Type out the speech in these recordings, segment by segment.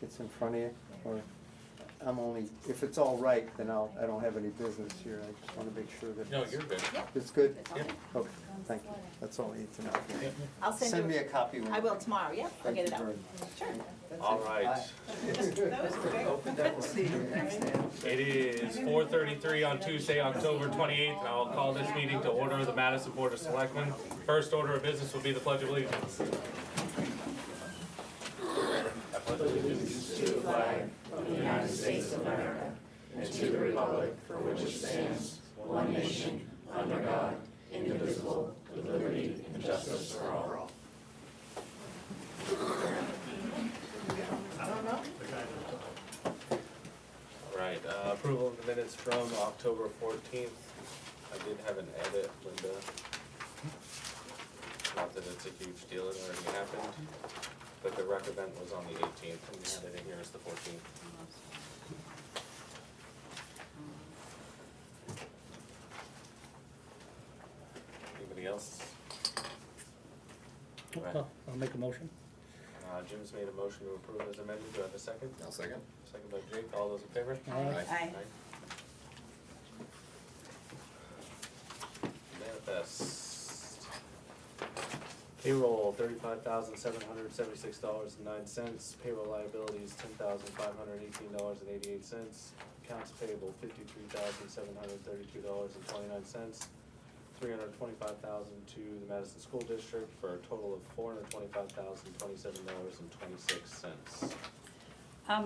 it's in front of you, or I'm only, if it's all right, then I don't have any business here, I just wanna make sure that. No, you're good. It's good? Yeah. Okay, thank you, that's all I need to know. I'll send you. Send me a copy when. I will tomorrow, yep, I'll get it out. Sure. All right. It is 4:33 on Tuesday, October 28th, and I'll call this meeting to order of the Madison Board of Selectmen. First order of business will be the Pledge of Allegiance. I pledge allegiance To the flag of the United States of America and to the republic for which it stands, one nation, under God, indivisible, with liberty and justice for all. All right, approval of the minutes from October 14th. I did have an edit, Linda. Not that it's a huge deal, it already happened, but the rec event was on the 18th, and we had it in here as the 14th. Anybody else? Right. I'll make a motion. Jim's made a motion to approve as amended, do I have a second? I'll second. Second by Jake, all those in favor? Aye. Aye. Manifest. Payroll, $35,776.09. Payroll liabilities, $10,518.88. Accounts payable, $53,732.29. $325,000 to the Madison School District for a total of $425,027.26.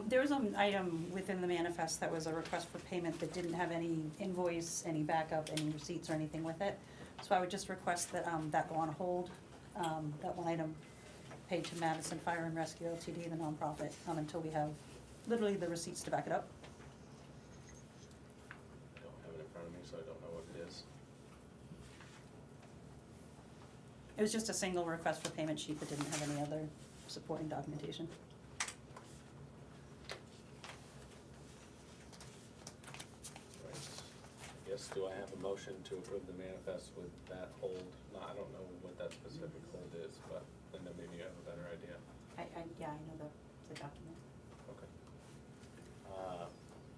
There was an item within the manifest that was a request for payment that didn't have any invoice, any backup, any receipts or anything with it. So I would just request that, that go on hold, that one item paid to Madison Fire and Rescue LTD, the nonprofit, until we have literally the receipts to back it up. I don't have it in front of me, so I don't know what it is. It was just a single request for payment sheet that didn't have any other supporting documentation. Right. I guess, do I have a motion to approve the manifest with that hold? No, I don't know what that specific hold is, but Linda, maybe you have a better idea. Yeah, I know the document. Okay.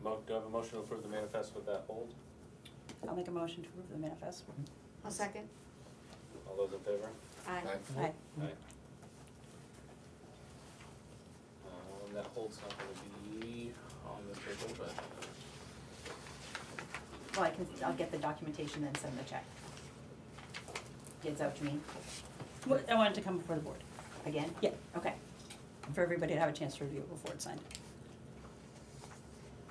Do I have a motion to approve the manifest with that hold? I'll make a motion to approve the manifest. I'll second. All those in favor? Aye. Aye. Aye. That hold's not gonna be on the table, but, Well, I'll get the documentation and send the check. Is that what you mean? I wanted to come before the board. Again? Yeah. Okay. For everybody to have a chance to review it before it's signed.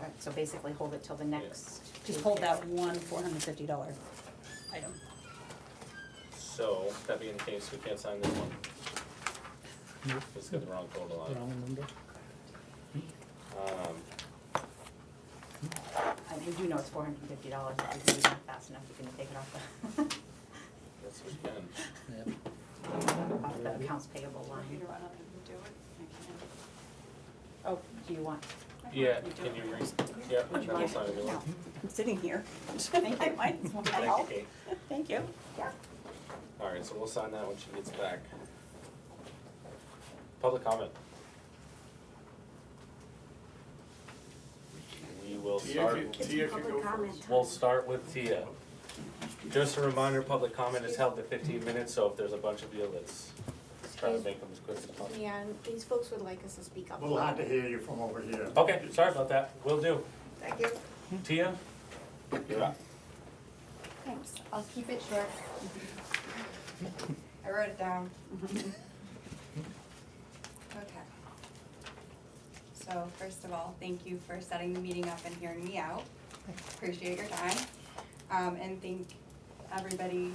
All right, so basically hold it till the next. Just hold that one $450 item. so, that being the case, we can't sign this one. Nope. It's got the wrong total on it. Wrong number. I do know it's $450, if you can do that fast enough, you can take it off Yes, we can. Yep. off the accounts payable line. Oh, do you want? Yeah, can you yeah, Would you I'll like- sign a new one. No. I'm sitting here. Thank you. I might as well Thank you, help. Kate. Thank you. Yeah. Alright, so we'll sign that when she gets back. Public comment. We will start, we'll start with Tia. Just a reminder, public comment is held to 15 minutes, so if there's a bunch of you, let's try to make them as quick as possible. Yeah, and these folks would like us to speak up. A little hard to hear you from over here. Okay, sorry about that, will do. Thank you. Tia, you're up. Thanks. I'll keep it short. I wrote it down. Okay. So first of all, thank you for setting the meeting up and hearing me out. Appreciate your time. And thank everybody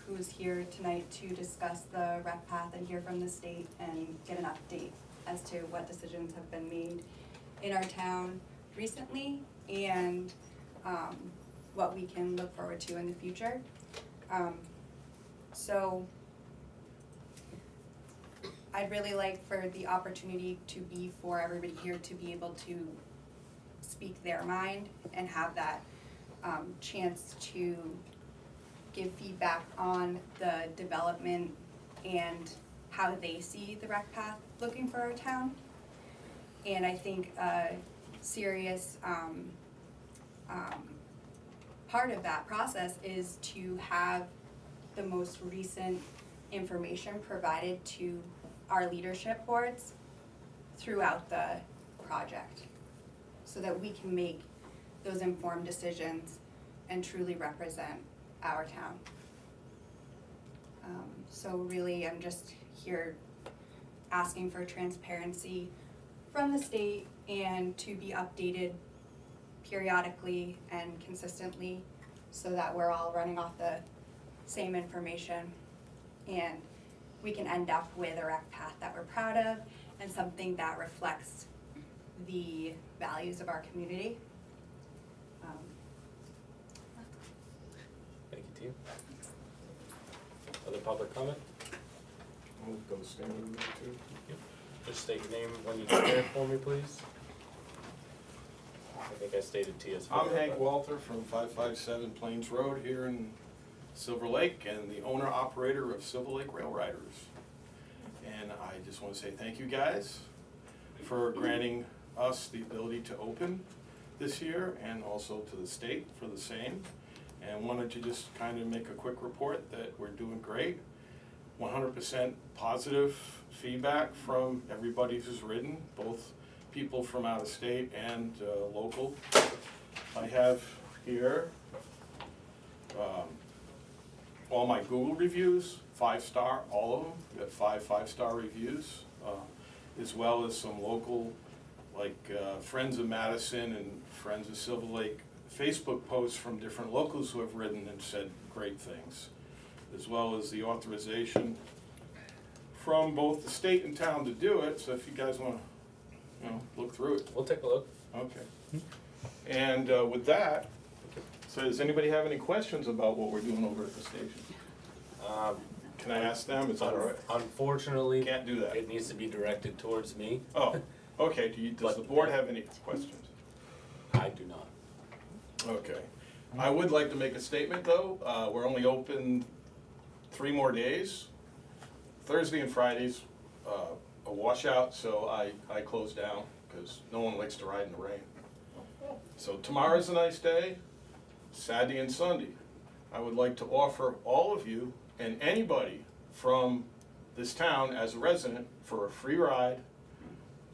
who's here tonight to discuss the rec path and hear from the state and get an update as to what decisions have been made in our town recently and what we can look forward to in the future. So I'd really like for the opportunity to be for everybody here to be able to speak their mind and have that chance to give feedback on the development and how they see the rec path looking for our town. And I think a serious part of that process is to have the most recent information provided to our leadership boards throughout the project, so that we can make those informed decisions and truly represent our town. So really, I'm just here asking for transparency from the state and to be updated periodically and consistently, so that we're all running off the same information and we can end up with a rec path that we're proud of and something that reflects the values of our community. Thank you, team. Other public comment? We'll go standing with me too. Just state your name when you get there for me, please. I think I stated Tia's. I'm Hank Walter from 557 Plains Road here in Silver Lake, and the owner-operator of Silver Lake Rail Riders. And I just want to say thank you guys for granting us the ability to open this year, and also to the state for the same. And wanted to just kind of make a quick report that we're doing great. 100% positive feedback from everybody who's ridden, both people from out of state and local. I have here all my Google reviews, 5-star, all of them. We got 5-5-star reviews, as well as some local, like Friends of Madison and Friends of Silver Lake Facebook posts from different locals who have ridden and said great things, as well as the authorization from both the state and town to do it. So if you guys want to, look through it. We'll take a look. Okay. And with that, so does anybody have any questions about what we're doing over at the station? Can I ask them? Is that all right? Unfortunately, Can't do that. it needs to be directed towards me. Oh, okay. Does the board have any questions? I do not. Okay. I would like to make a statement, though. We're only open 3 more days. Thursday and Fridays, a washout, so I close down because no one likes to ride in the rain. So tomorrow's a nice day, Saturday and Sunday. I would like to offer all of you and anybody from this town as a resident for a free ride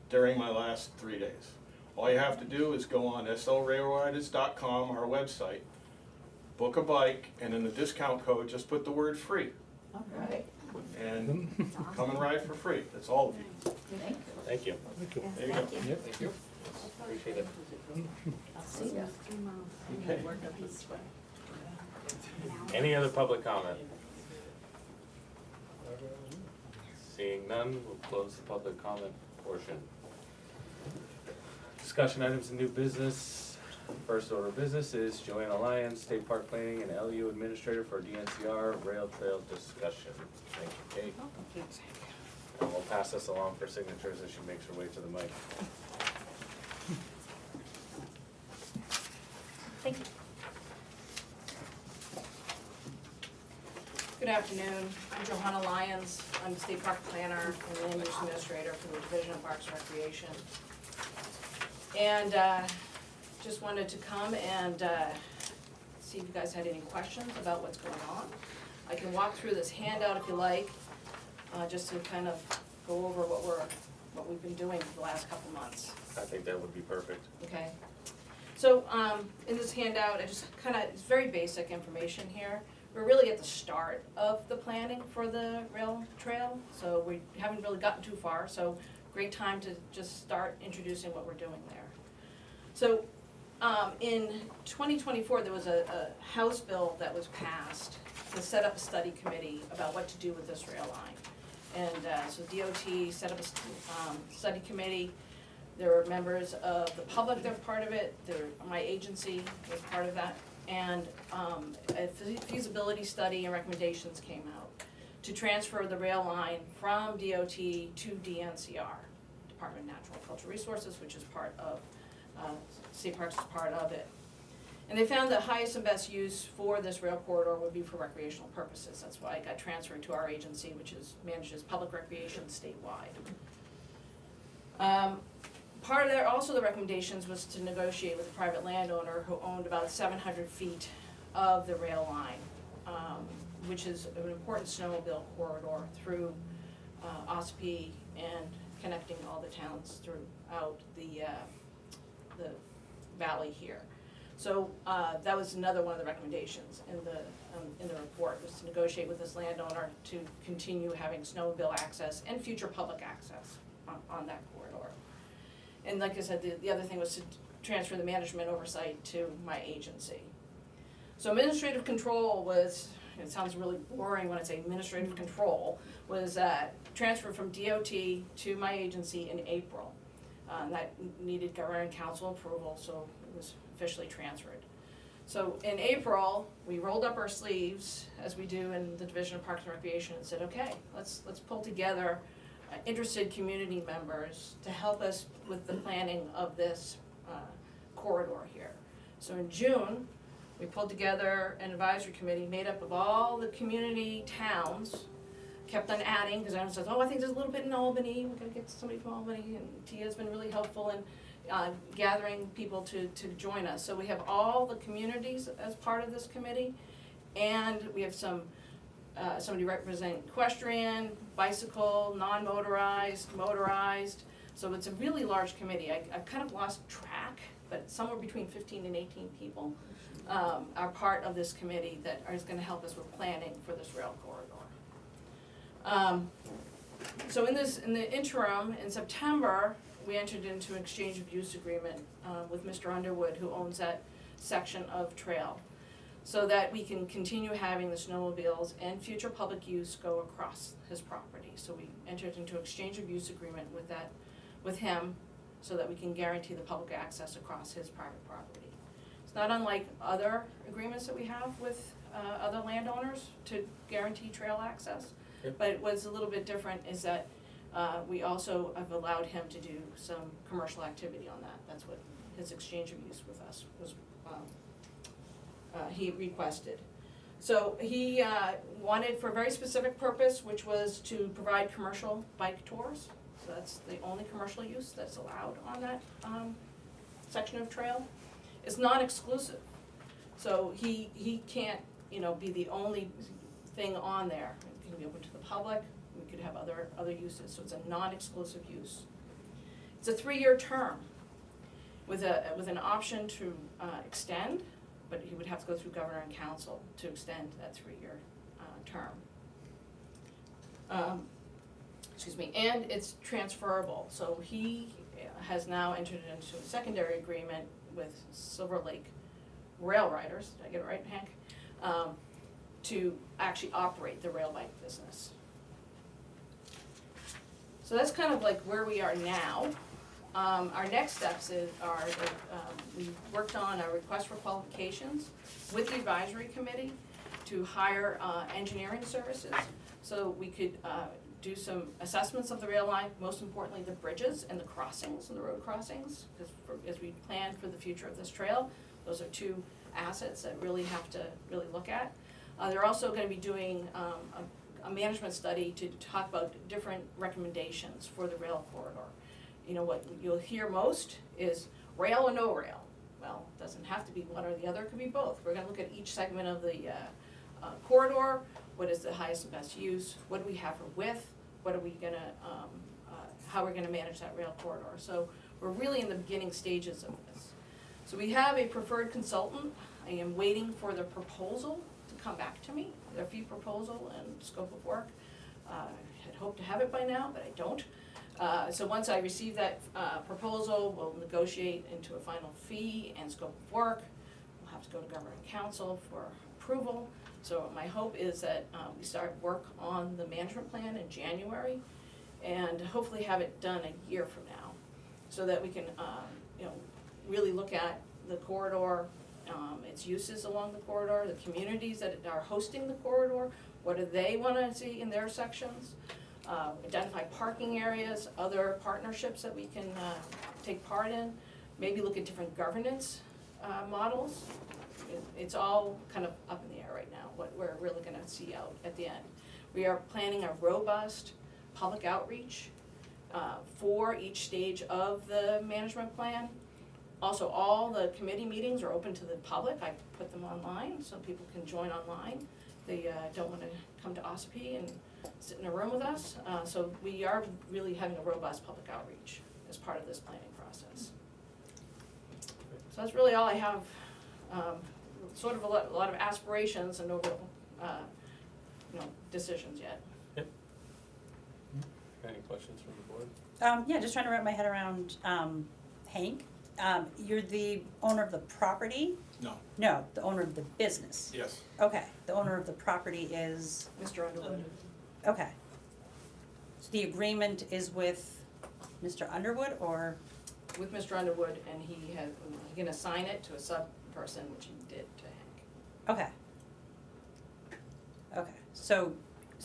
during my last 3 days. All you have to do is go on slrailriders.com, our website, book a bike, and in the discount code, just put the word free. All right. And come and ride for free. That's all of you. Thank you. There you go. Thank you. Appreciate it. I'll see ya. Okay. Any other public comment? Seeing none, we'll close the public comment portion. Discussion items and new business. First order of business is Joanna Lyons, State Park Planning and LU Administrator for DNCR Rail Trail discussion. Thank you, Kate. And we'll pass this along for signatures as she makes her way to the mic. Thank you. Good afternoon, I'm Johanna Lyons, I'm the State Park Planner and Land Use Administrator for the Division of Parks and Recreation. And just wanted to come and see if you guys had any questions about what's going on. I can walk through this handout if you like, just to kind of go over what we've been doing for the last couple months. I think that would be perfect. Okay, so in this handout, it's very basic information here. We're really at the start of the planning for the rail trail, so we haven't really gotten too far, so great time to just start introducing what we're doing there. So in 2024, there was a House bill that was passed to set up a study committee about what to do with this rail line. And so DOT set up a study committee. There were members of the public that were part of it. My agency was part of that. And a feasibility study and recommendations came out to transfer the rail line from DOT to DNCR, Department of Natural and Cultural Resources, which is part of, State Parks is part of it. And they found the highest and best use for this rail corridor would be for recreational purposes. That's why it got transferred to our agency, which manages public recreation statewide. part of also the recommendations was to negotiate with a private landowner who owned about 700 feet of the rail line, which is an important snowmobile corridor through Ospey and connecting all the towns throughout the valley here. So that was another one of the recommendations in the report, was to negotiate with this landowner to continue having snowmobile access and future public access on that corridor. And like I said, the other thing was to transfer the management oversight to my agency. So administrative control was, it sounds really boring when I say administrative control, was transferred from DOT to my agency in April. That needed governor and council approval, so it was officially transferred. So in April, we rolled up our sleeves, as we do in the Division of Parks and Recreation, and said, okay, let's pull together interested community members to help us with the planning of this corridor here. So in June, we pulled together an advisory committee made up of all the community towns, kept on adding, because everyone says, oh, I think there's a little bit in Albany, we're gonna get somebody from Albany, and Tia's been really helpful in gathering people to join us. So we have all the communities as part of this committee, and we have somebody representing equestrian, bicycle, non-motorized, motorized. So it's a really large committee. I've kind of lost track, but somewhere between 15 and 18 people are part of this committee that is gonna help us with planning for this rail corridor. So in the interim, in September, we entered into an exchange of use agreement with Mr. Underwood, who owns that section of trail, so that we can continue having the snowmobiles and future public use go across his property. So we entered into an exchange of use agreement with him, so that we can guarantee the public access across his private property. It's not unlike other agreements that we have with other landowners to guarantee trail access. Yep. But what's a little bit different is that we also have allowed him to do some commercial activity on that. That's what his exchange of use with us was, he requested. So he wanted for a very specific purpose, which was to provide commercial bike tours. So that's the only commercial use that's allowed on that section of trail. It's non-exclusive. So he can't, be the only thing on there. It can be open to the public. We could have other uses. So it's a non-exclusive use. It's a 3-year term with an option to extend, but he would have to go through governor and council to extend that 3-year term. And it's transferable. So he has now entered into a secondary agreement with Silver Lake Rail Riders, did I get it right, Hank? To actually operate the rail bike business. So that's kind of like where we are now. Our next steps are we worked on a request for qualifications with the advisory committee to hire engineering services, so we could do some assessments of the rail line, most importantly the bridges and the crossings, and the road crossings, because as we plan for the future of this trail, those are 2 assets that really have to really look at. They're also going to be doing a management study to talk about different recommendations for the rail corridor. What you'll hear most is rail or no rail. Well, it doesn't have to be one or the other, it could be both. We're gonna look at each segment of the corridor. What is the highest and best use? What do we have for width? What are we gonna, how we're gonna manage that rail corridor? So we're really in the beginning stages of this. So we have a preferred consultant. I am waiting for the proposal to come back to me, their fee proposal and scope of work. I had hoped to have it by now, but I don't. So once I receive that proposal, we'll negotiate into a final fee and scope of work. We'll have to go to governor and council for approval. So my hope is that we start work on the management plan in January and hopefully have it done a year from now, so that we can really look at the corridor, its uses along the corridor, the communities that are hosting the corridor, what do they want to see in their sections, identify parking areas, other partnerships that we can take part in, maybe look at different governance models. It's all kind of up in the air right now, what we're really going to see out at the end. We are planning a robust public outreach for each stage of the management plan. Also, all the committee meetings are open to the public. I put them online, so people can join online. They don't wanna come to OSPI and sit in a room with us. So we are really having a robust public outreach as part of this planning process. So that's really all I have, sort of a lot of aspirations and no real, decisions yet. Any questions from the board? Yeah, just trying to wrap my head around, Hank. You're the owner of the property? No, No, the owner of the business. yes, Okay, the owner of the property is, Mr. Underwood. okay. So the agreement is with Mr. Underwood or, With Mr. Underwood, and he can assign it to a sub-person, which he did to Hank. okay. Okay, so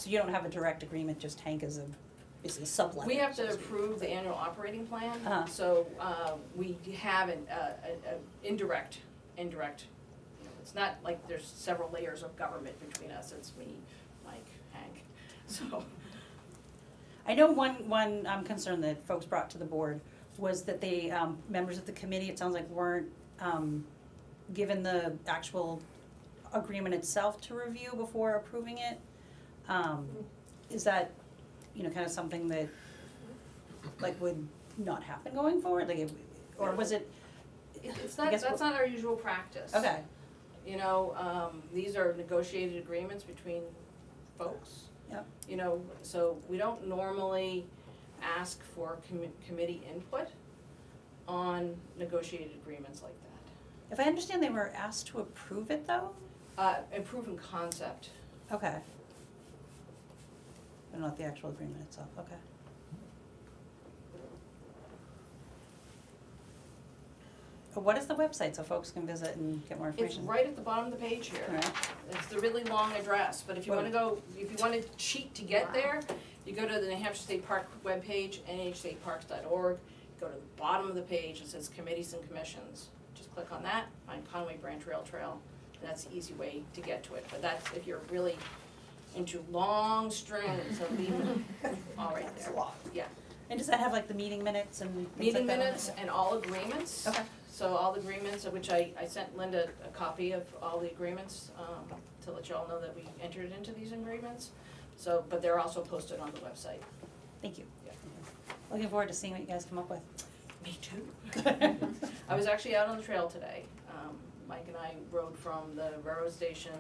you don't have a direct agreement, just Hank is a sublet? We have to approve the annual operating plan, Uh-huh. so, we have an indirect, it's not like there's several layers of government between us, it's me, Mike, Hank, so. I know one concern that folks brought to the board was that they, members of the committee, it sounds like weren't, given the actual agreement itself to review before approving it. Is that, kind of something that, like, would not happen going forward, like, or was it? It's I not, guess that's not our usual practice. Okay, These are negotiated agreements between folks. Yep. So we don't normally ask for committee input on negotiated agreements like that. if I understand, they were asked to approve it though? Improving concept. Okay. But not the actual agreement itself, okay. What is the website so folks can visit and get more It's information? right at the bottom of the page here. Alright. It's the really long address, but if you wanna cheat to get there, you go to the New Hampshire State Park webpage, nhstateparks.org, go to the bottom of the page, it says committees and commissions. Just click on that, find Conway Branch Rail Trail, and that's the easy way to get to it, but that's if you're really into long strings of leaving, all right there. That's a lot. Yeah, And does that have like the meeting minutes and things meeting like that on it? minutes and all agreements. Okay. So all the agreements, of which I sent Linda a copy of all the agreements, to let you all know that we entered into these agreements. So, but they're also posted on the website. Thank you. Yeah. Looking forward to seeing what you guys come up with. Me too. I was actually out on the trail today. Mike and I rode from the railroad station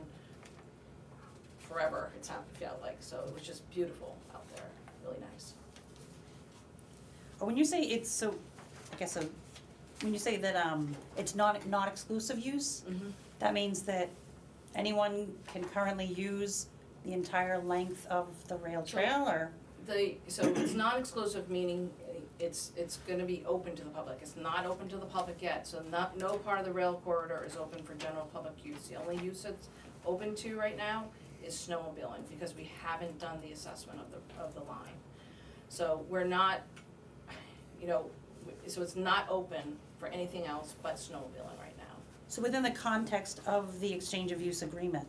forever, it felt like, so it was just beautiful out there, really nice. When you say it's so, I guess so, when you say that it's not exclusive use, Mm-hmm. that means that anyone can currently use the entire length of the rail trail, or? So it's non-exclusive, meaning it's gonna be open to the public, it's not open to the public yet, so no part of the rail corridor is open for general public use. The only use it's open to right now is snowmobiling, because we haven't done the assessment of the line. So we're not, so it's not open for anything else but snowmobiling right now. So within the context of the exchange of use agreement,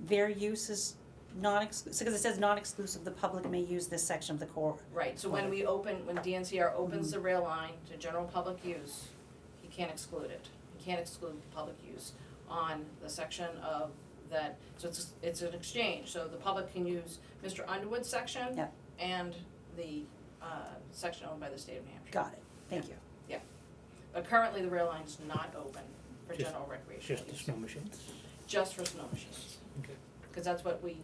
their use is non-exclusive, because it says non-exclusive, the public may use this section of the corridor. Right, so when DNCR opens the rail line to general public use, he can't exclude it. He can't exclude public use on the section of that, so it's an exchange, so the public can use Mr. Underwood's section Yeah. and the section owned by the state of New Hampshire. Got it, thank you. But currently, the rail line is not open for Just- general recreational Just the use. snow machines. Just for snow machines, Okay. because that's what we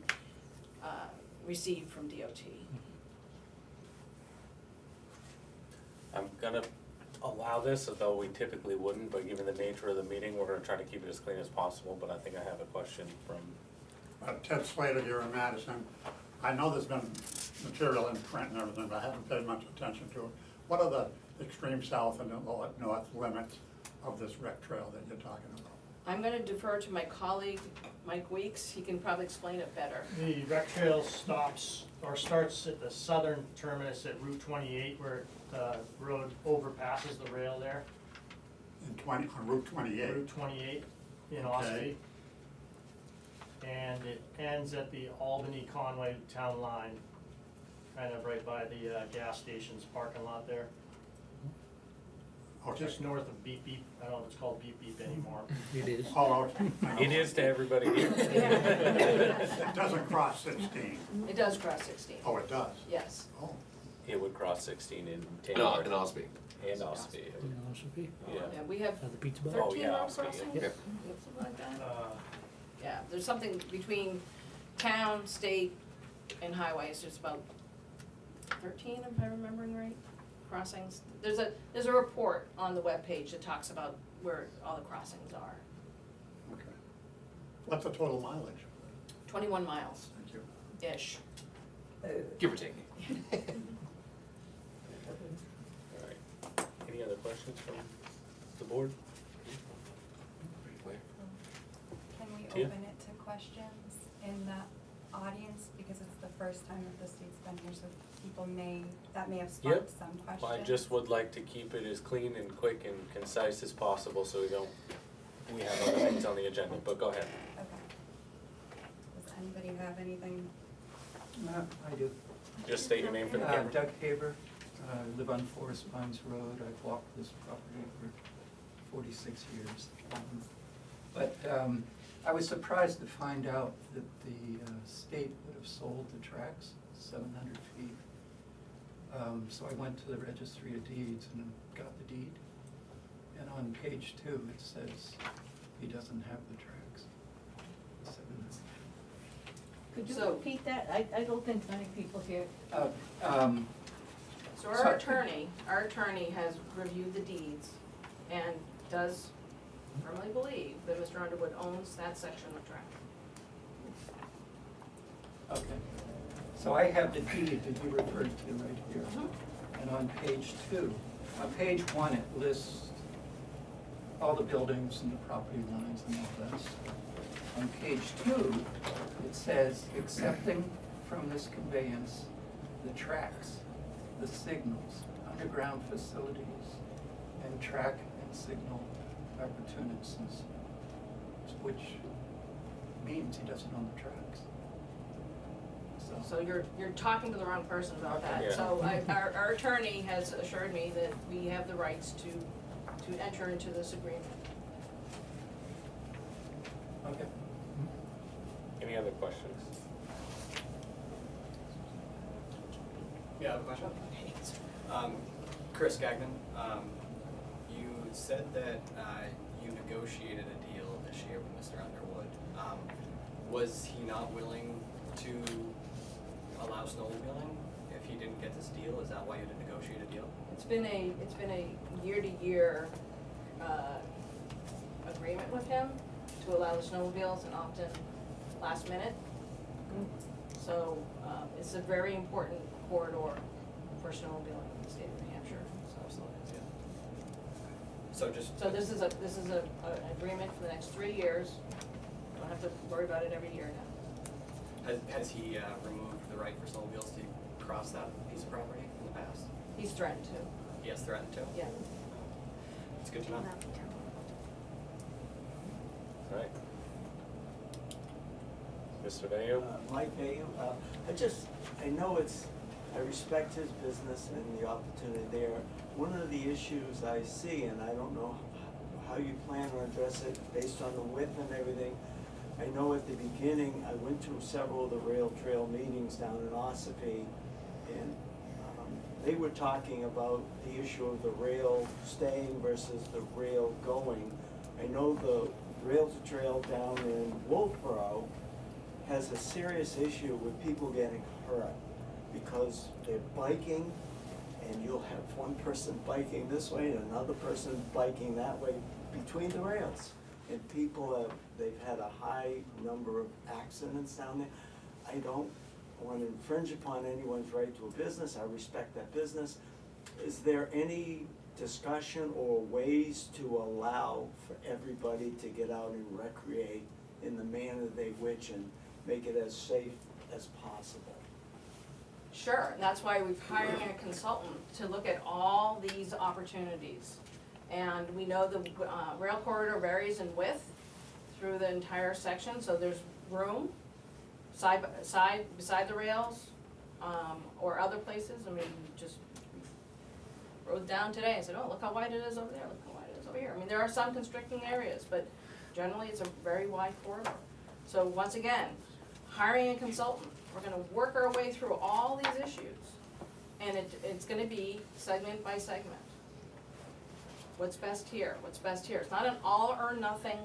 received from DOT. I'm gonna allow this, as though we typically wouldn't, but given the nature of the meeting, we're gonna try to keep it as clean as possible, but I think I have a question from, Ted Slater here in Madison. I know there's been material in print and everything, but I haven't paid much attention to it. What are the extreme south and the north limits of this rec trail that you're talking about? I'm gonna defer to my colleague, Mike Weeks, he can probably explain it better. The rec trail starts at the southern terminus at Route 28, where the road overpasses the rail there. On Route 28? Route 28 in Okay. Ospey. And it ends at the Albany-Conway town line. kind of right by the gas station's parking lot there. Okay. Just north of Beep Beep, I don't know if it's called Beep Beep anymore. It is. Oh, okay. I know. It is to everybody here. It doesn't cross 16. It does cross 16, Oh, it does? yes. Oh, It would cross 16 in No, Taylor in Osby. and Ospey. Yeah. Yeah, we have Oh, the pizza bar? 13 yeah, road Ospey, yeah. crossings, Yeah. something like that. Uh, Yeah, there's something between town, state, and highways, there's about 13, if I'm remembering right, crossings. There's a report on the webpage that talks about where all the crossings are. okay. What's the total mileage? 21 miles, Thank you. ish. Give or take. All right. Any other questions from the board? Pretty clear. Can we Tia? open it to questions in the audience, because it's the first time that the state's been here, so people may have sparked some questions. I just would like to keep it as clean and quick and concise as possible so we have other things on the agenda, but go ahead. Okay. Does anybody have anything? I do. Just state your name for the camera. Doug Haber, I live on Forest Pines Road. I've walked this property for 46 years. But I was surprised to find out that the state would have sold the tracks 700 feet. So I went to the Registry of Deeds and got the deed. And on page 2, it says he doesn't have the tracks. 700. Could you So- repeat that? I don't think many people here. So our Sorry. attorney has reviewed the deeds and does firmly believe that Mr. Underwood owns that section of track. Okay, so I have the deed that you referred to right here. And on page 2, on page 1, it lists all the buildings and the property lines and all that stuff. On page 2, it says, accepting from this conveyance the tracks, the signals, underground facilities, and track and signal appurtenances, which means he doesn't own the tracks. So you're talking to the wrong person about that. Yeah. So our attorney has assured me that we have the rights to enter into this agreement. Okay. Any other questions? Yeah, I have a question. Chris Gagnon, you said that you negotiated a deal this year with Mr. Underwood. Was he not willing to allow snowmobiling if he didn't get this deal? Is that why you didn't negotiate a deal? It's been a year-to-year agreement with him to allow the snowmobiles and often last minute. So it's a very important corridor for snowmobiling in the state of New Hampshire. Absolutely, yeah. So just. So this is an agreement for the next 3 years. Don't have to worry about it every year now. Has he removed the right for snowmobiles to cross that piece of property in the past? He's threatened to, He has threatened to? yeah. It's good to know. All right. Mr. Vayu? Mike Vayu, I know I respect his business and the opportunity there. One of the issues I see, and I don't know how you plan to address it based on the width and everything. I know at the beginning, I went to several of the rail trail meetings down in Ossipee, and they were talking about the issue of the rail staying versus the rail going. I know the rail to trail down in Wolfboro has a serious issue with people getting hurt because they're biking and you'll have one person biking this way and another person biking that way between the rails. And they've had a high number of accidents down there. I don't want to infringe upon anyone's right to a business, I respect that business. Is there any discussion or ways to allow for everybody to get out and recreate in the manner they wish and make it as safe as possible? Sure, and that's why we've hired a consultant to look at all these opportunities. And we know the rail corridor varies in width through the entire section, so there's room beside the rails, or other places, I mean, just rode down today and said, oh, look how wide it is over there, look how wide it is over here. I mean, there are some constricting areas, but generally it's a very wide corridor. So once again, hiring a consultant, we're gonna work our way through all these issues. And it's gonna be segment by segment. What's best here, what's best here. It's not an all or nothing,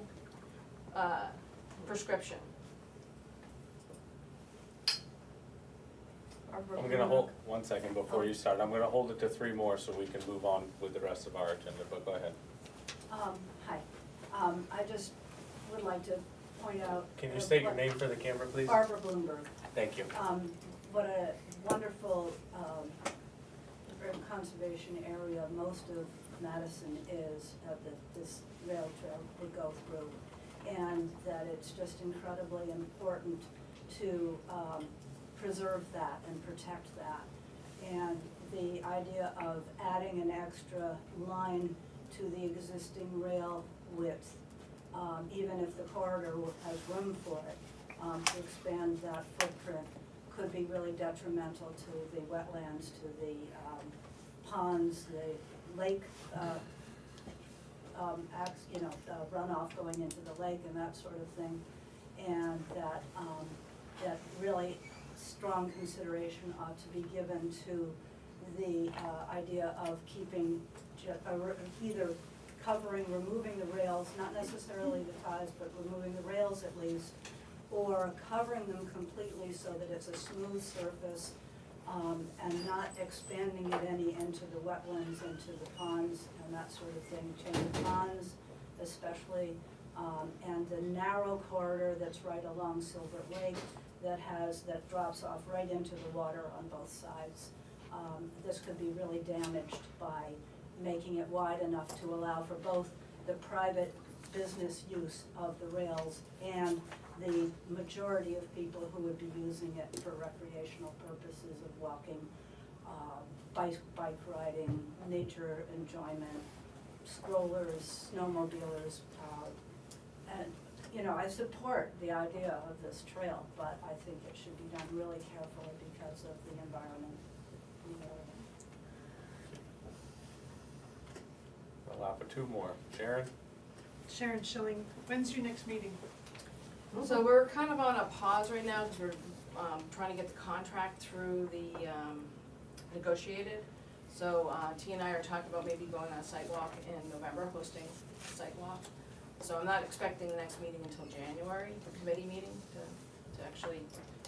prescription. I'm gonna hold, one second before you start, I'm gonna hold it to 3 more so we can move on with the rest of our agenda, but go ahead. Hi, I just would like to point out. Can you state your name for the camera, please? Barbara Bloomberg. Thank you. What a wonderful, conservation area most of Madison is, that this rail trail would go through. And that it's just incredibly important to, preserve that and protect that. And the idea of adding an extra line to the existing rail width, even if the corridor has room for it, to expand that footprint could be really detrimental to the wetlands, to the ponds, the lake, runoff going into the lake and that sort of thing. And that, that really strong consideration ought to be given to the idea of keeping, either removing the rails, not necessarily the ties, but removing the rails at least, or covering them completely so that it's a smooth surface, and not expanding it any into the wetlands, into the ponds and that sort of thing, chamber ponds especially, and the narrow corridor that's right along Silver Lake that drops off right into the water on both sides. This could be really damaged by making it wide enough to allow for both the private business use of the rails and the majority of people who would be using it for recreational purposes of walking, bike riding, nature enjoyment, strollers, snowmobilers, and I support the idea of this trail, but I think it should be done really carefully because of the environment. Allow for 2 more. Sharon? Sharon Schilling, when's your next meeting? So we're kind of on a pause right now because we're trying to get the contract through the negotiated. So T and I are talking about maybe going on a site walk in November, hosting a site walk. So I'm not expecting the next meeting until January, the committee meeting, to actually,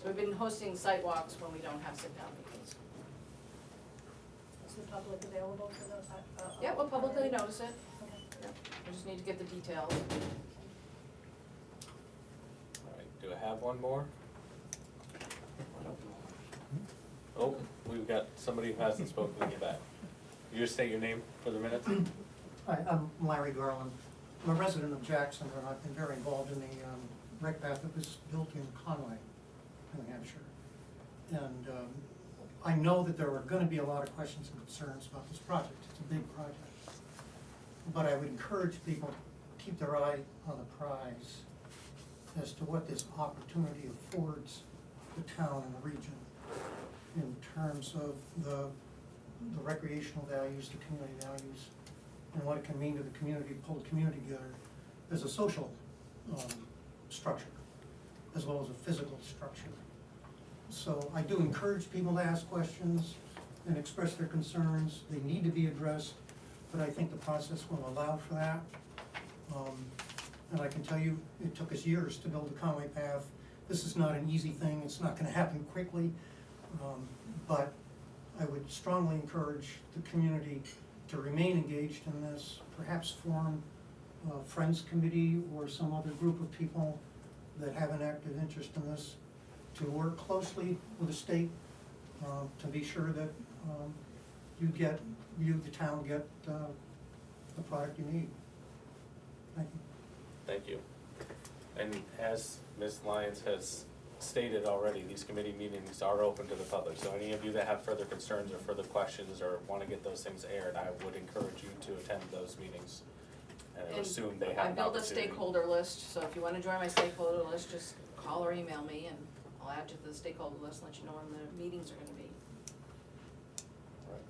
we've been hosting site walks when we don't have sit-down meetings. Is the public available for those? Yeah, we'll publicly notice it. Okay. Yep. We just need to get the details. All right, do I have one more? Oh, we've got somebody who hasn't spoken in the back. You just state your name for the minutes? Hi, I'm Larry Garland. I'm a resident of Jackson, and I've been very involved in the rec path that was built in Conway, New Hampshire. And I know that there are going to be a lot of questions and concerns about this project. It's a big project. But I would encourage people to keep their eye on the prize as to what this opportunity affords the town and the region in terms of the recreational values, the community values, and what it can mean to the community, pull the community together as a social structure, as well as a physical structure. So I do encourage people to ask questions and express their concerns. They need to be addressed, but I think the process will allow for that. And I can tell you, it took us years to build the Conway Path. This is not an easy thing. It's not going to happen quickly. But I would strongly encourage the community to remain engaged in this, perhaps form a Friends Committee or some other group of people that have an active interest in this, to work closely with the state to be sure that you, the town, get the product you need. Thank you. Thank you. And as Ms. Lyons has stated already, these committee meetings are open to the public. So any of you that have further concerns or further questions or want to get those things aired, I would encourage you to attend those meetings and assume they have an I built a opportunity. stakeholder list, so if you want to join my stakeholder list, just call or email me and I'll add to the stakeholder list, and let you know when the meetings are gonna be. All right.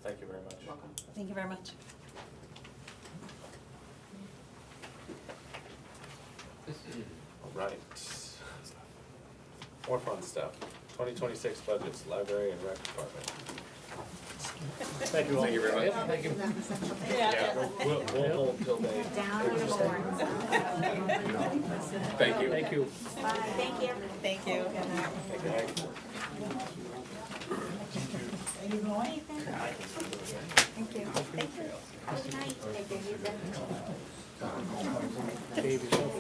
Thank you very much. Welcome. Thank you very much. All right. More fun stuff. 2026 budgets, library and rec department. Thank you all. Thank you very much. Thank you. Yeah, we'll hold till they. Down on the board. Thank you. Thank you. Thank you. Thank you. Okay. Are you going? Thank you. Thank you. Good night. Take care, Behave yourself.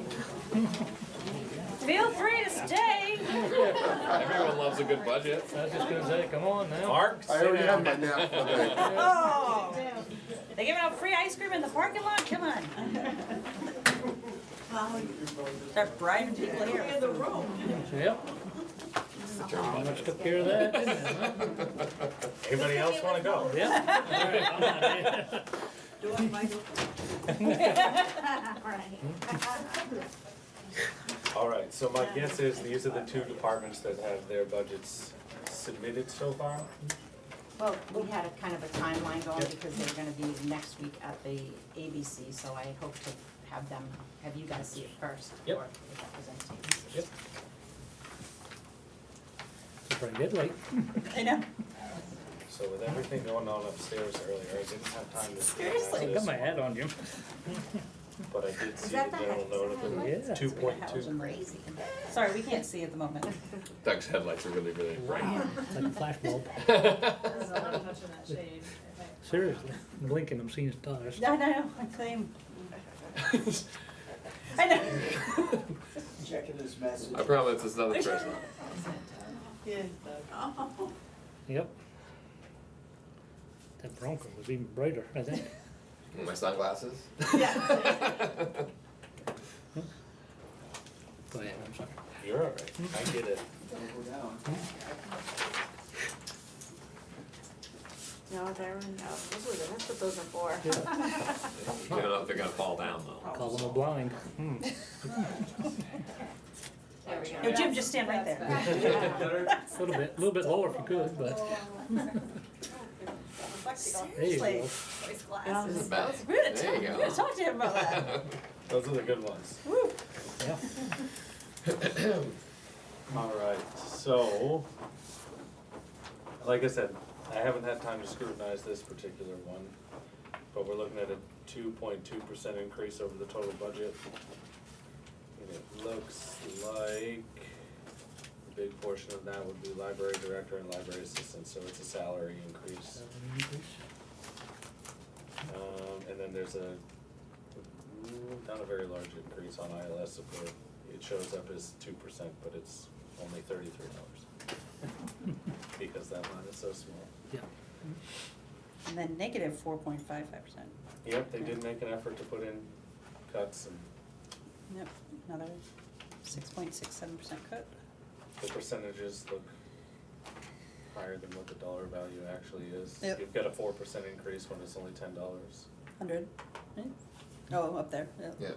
Feel free to stay. Everyone loves a good budget. I was just gonna say, come on now. Mark, I already have my nap for the day. Oh, they giving out free ice cream in the parking lot? Come on. Start bribing people here. In the room. Yep. Pretty much took care of that, didn't it, huh? Anybody else wanna go? Yeah. All right, I'm not here. Do it, Michael. All right, so my guess is these are the two departments that have their budgets submitted so far? Well, we had a kind of a timeline going Yep. because they're gonna be next week at the ABC, so I hope to have you guys see it first. Yep. Or if that presents to ABC. Yep. It's pretty good, like. I know. So with everything going on upstairs earlier, I didn't have time to. Seriously? I got my hat on, Jim. But I did see the that the general head- note of Yeah. it, House 2.2. crazy. Sorry, we can't see at the moment. Doug's headlights are really, really bright. It's like a flash bulb. Seriously, blinking, I'm seeing stars. No, I claim. I know. Checking his message. I promise it's not a threat. Yep. That Bronco was even brighter, I think. My sunglasses. Go ahead, I'm sorry. You're all right, I get it. Don't go down. No, that's what those are for. You don't know if they're gonna fall down though. Call them a blind. There we go. No, Jim, just stand right there. A little bit lower if you could, but there you Seriously. go. This is bad. We're gonna There you we're go. gonna talk to him about that. Those are the good ones. Woo. Yeah. All right, so, like I said, I haven't had time to scrutinize this particular one, but we're looking at a 2.2% increase over the total budget. And it looks like a big portion of that would be library director and library assistant, so it's a salary increase. And then there's not a very large increase on ILS support. It shows up as 2%, but it's only $33. Because that line is so small. Yeah. And then negative 4.55%. Yep, they did make an effort to put in cuts, and Yep, another 6.67% cut. the percentages look higher than what the dollar value actually is. Yep. You've got a 4% increase when it's only $10. 100, right? Oh, up there, yeah. Yeah.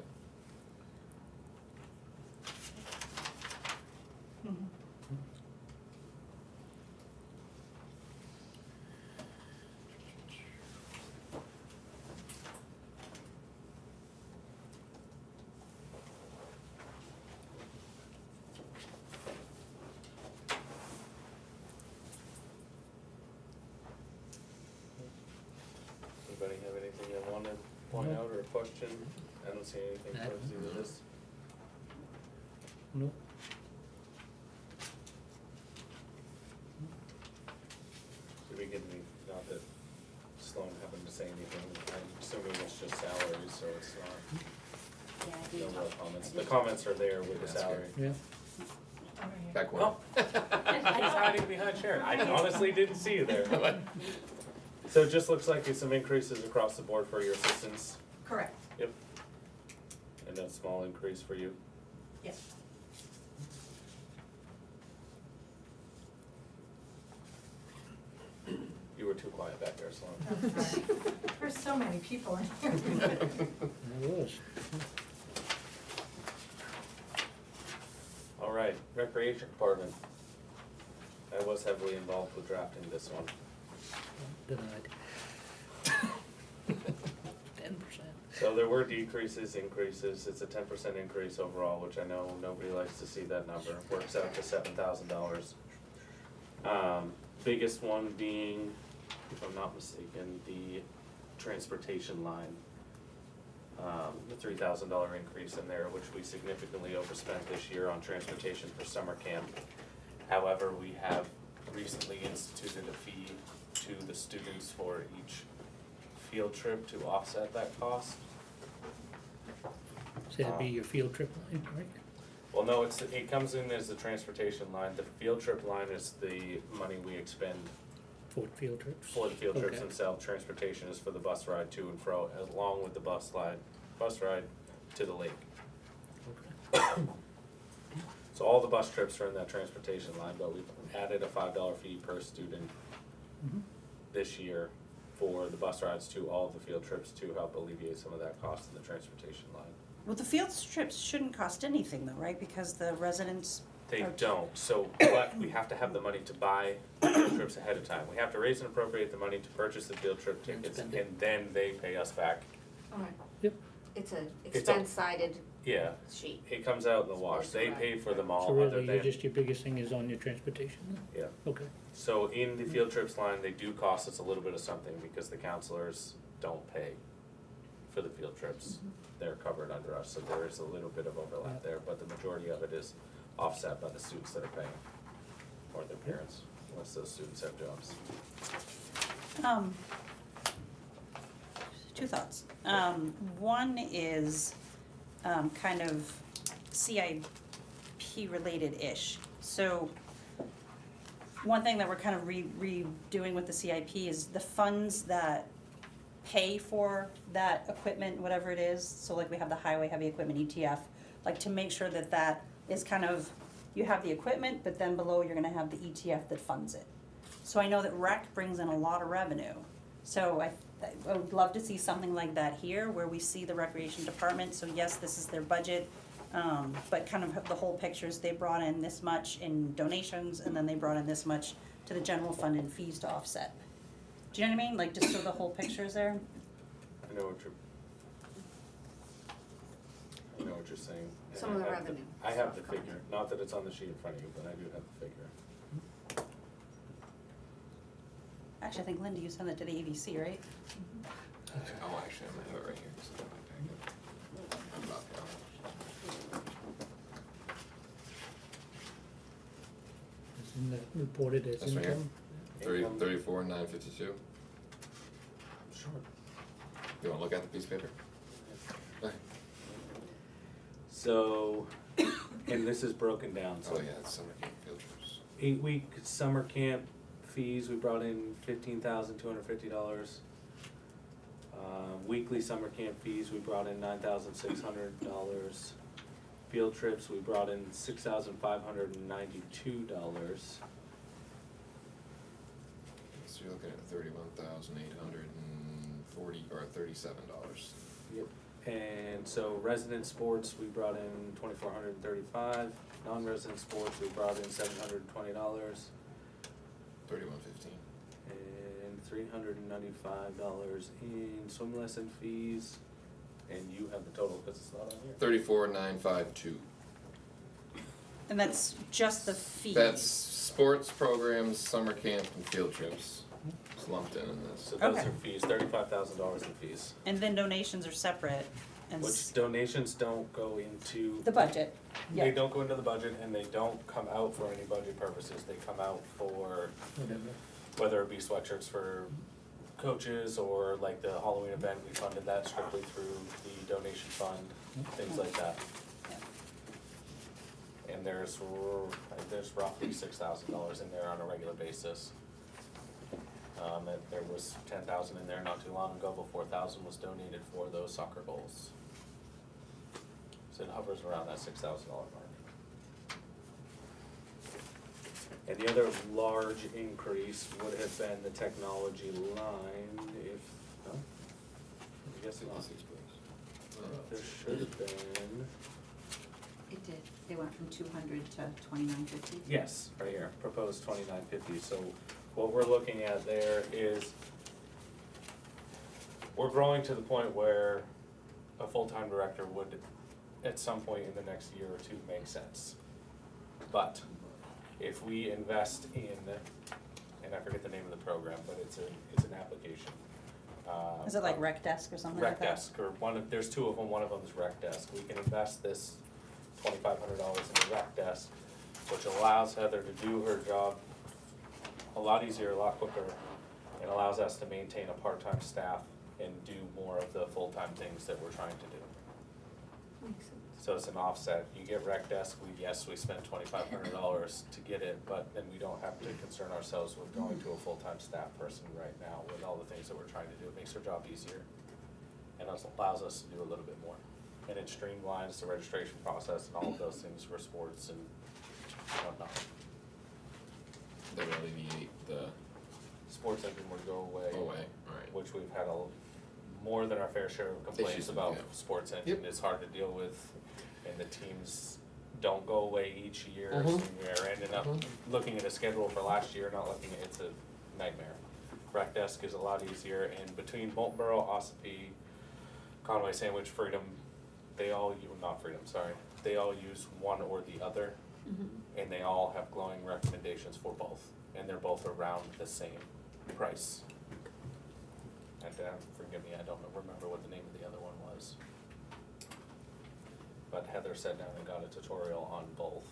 Anybody have anything they want to point No. out or a question? I don't see anything towards the end of this. Nope. Did we get any, not that Sloan happened to say anything, I'm assuming it's just salaries, so it's not, Yeah, I no do real talk. comments. The comments are there with the That's salary. Yeah. Back one. Oh. He's hiding behind Sharon. I honestly didn't see you there. So it just looks like it's some increases across the board for your assistants. Correct, Yep. And a small increase for you. yes. You were too quiet back there, Sloan. There's so many people in here. There was. All right, Recreation Department. I was heavily involved with drafting this one. Denied. 10%. So there were decreases, increases, it's a 10% increase overall, which I know nobody likes to see that number, works out to $7,000. Biggest one being, if I'm not mistaken, the transportation line. The $3,000 increase in there, which we significantly overspent this year on transportation for summer camp. However, we have recently instituted a fee to the students for each field trip to offset that cost. So that'd be your field trip line, right? Well, no, it comes in as the transportation line. The field trip line is the money we expend For field trips? for the field trips Okay. themselves. Transportation is for the bus ride to and fro, along with the bus ride to the lake. Okay. So all the bus trips are in that transportation line, but we've added a $5 fee per student Mhm. this year for the bus rides to all of the field trips to help alleviate some of that cost in the transportation line. Well, the field trips shouldn't cost anything though, right? Because the residents They are- don't, so, but we have to have the money to buy the field trips ahead of time. We have to raise and appropriate the money to purchase the field trip tickets, spend it. and then they pay us back. Alright. Yep. It's a It's a- expense-sided Yeah, sheet. it comes out in the wash. They pay for them all So other really, than, your biggest thing is on your transportation then? yeah. Okay. So in the field trips line, they do cost us a little bit of something because the counselors don't pay for the field trips. They're covered under us, so there is a little bit of overlap there, but the majority of it is offset by the students that are paying, or their parents, unless those students have jobs. Two thoughts. One is kind of CIP related-ish. So one thing that we're kind of redoing with the CIP is the funds that pay for that equipment, whatever it is. So like we have the highway heavy equipment ETF, like to make sure that that is kind of, you have the equipment, but then below you're gonna have the ETF that funds it. So I know that rec brings in a lot of revenue. So I would love to see something like that here, where we see the recreation department, so yes, this is their budget, but kind of the whole picture is they brought in this much in donations, and then they brought in this much to the general fund in fees to offset. Do you know what I mean? Like, just so the whole picture is there? I know what you're saying. And Some of the I have revenue I have the stuff coming figure, not that it's on the sheet in front of you, but I do have the figure. Actually, I think Linda, you sent it to the ABC, right? Oh, actually, I'm gonna have it right here, 'cause it's in my packet. I'm about It's in the, reported as That's right here. income? 34,952. Sure. You wanna look at the piece of paper? Okay. So, and this is broken down, so. Oh, yeah, it's summer camp field trips. 8-week summer camp fees, we brought in $15,250. Weekly summer camp fees, we brought in $9,600. Field trips, we brought in $6,592. So you're looking at $31,840 or $37. Yep. And so resident sports, we brought in $2,435. Non-resident sports, we brought in $720. $31.15. And $395 in swim lesson fees, and you have the total, cause it's not on here. 34,952. And that's just the fees? That's sports programs, summer camp, and field trips. It's lumped in this. So those Okay. are fees, $35,000 in fees, And then donations are separate, and which donations don't go into. the budget, yeah. They don't go into the budget, and they don't come out for any budget purposes, they come out for, Whatever. whether it be sweatshirts for coaches, or like the Halloween event, we funded that strictly through the donation fund, things like that. And there's roughly $6,000 in there on a regular basis. And there was 10,000 in there not too long ago, but 4,000 was donated for those soccer goals. So it hovers around that $6,000 mark. And the other large increase would have been the technology line, if, no? I guess not. There should have been. It did, they went from 200 to 2950. Yes, right here, proposed 2950, so what we're looking at there is we're growing to the point where a full-time director would, at some point in the next year or two, make sense. But if we invest in, and I forget the name of the program, but it's an application. Is it like Rec Desk or something like that? Rec Desk, or there's two of them, one of them is Rec Desk. We can invest this $2,500 in a Rec Desk, which allows Heather to do her job a lot easier, a lot quicker, and allows us to maintain a part-time staff and do more of the full-time things that we're trying to do. Makes sense. So it's an offset. You get Rec Desk, we spent $2,500 to get it, but then we don't have to concern ourselves with going to a full-time staff person right now with all the things that we're trying to do. It makes our job easier and allows us to do a little bit more. And it streamlines the registration process and all of those things for sports and whatnot. That would alleviate the Sports engine would go away. alright. Which we've had more than our fair share of complaints Issues with, about yeah. sports engine. It's hard to deal with, and the teams don't go away each year, so we're ending up looking at a schedule for last year, not looking at, it's a nightmare. Rec Desk is a lot easier, and between Boltonboro, Ossipee, Conway, Sandwich, Freedom, they all use one or the other, and they all have glowing recommendations for both, and they're both around the same price. And forgive me, I don't remember what the name of the other one was. But Heather sat down and got a tutorial on both.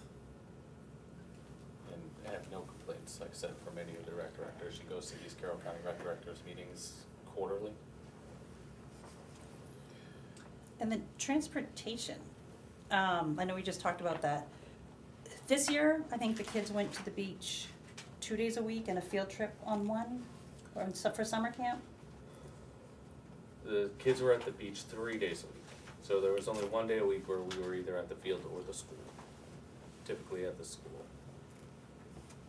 And I have no complaints, like I said, from any of the rec directors. She goes to these Carroll County rec directors meetings quarterly. And then transportation, I know we just talked about that. This year, I think the kids went to the beach 2 days a week and a field trip on one, or for summer camp. The kids were at the beach 3 days a week. So there was only 1 day a week where we were either at the field or the school, typically at the school.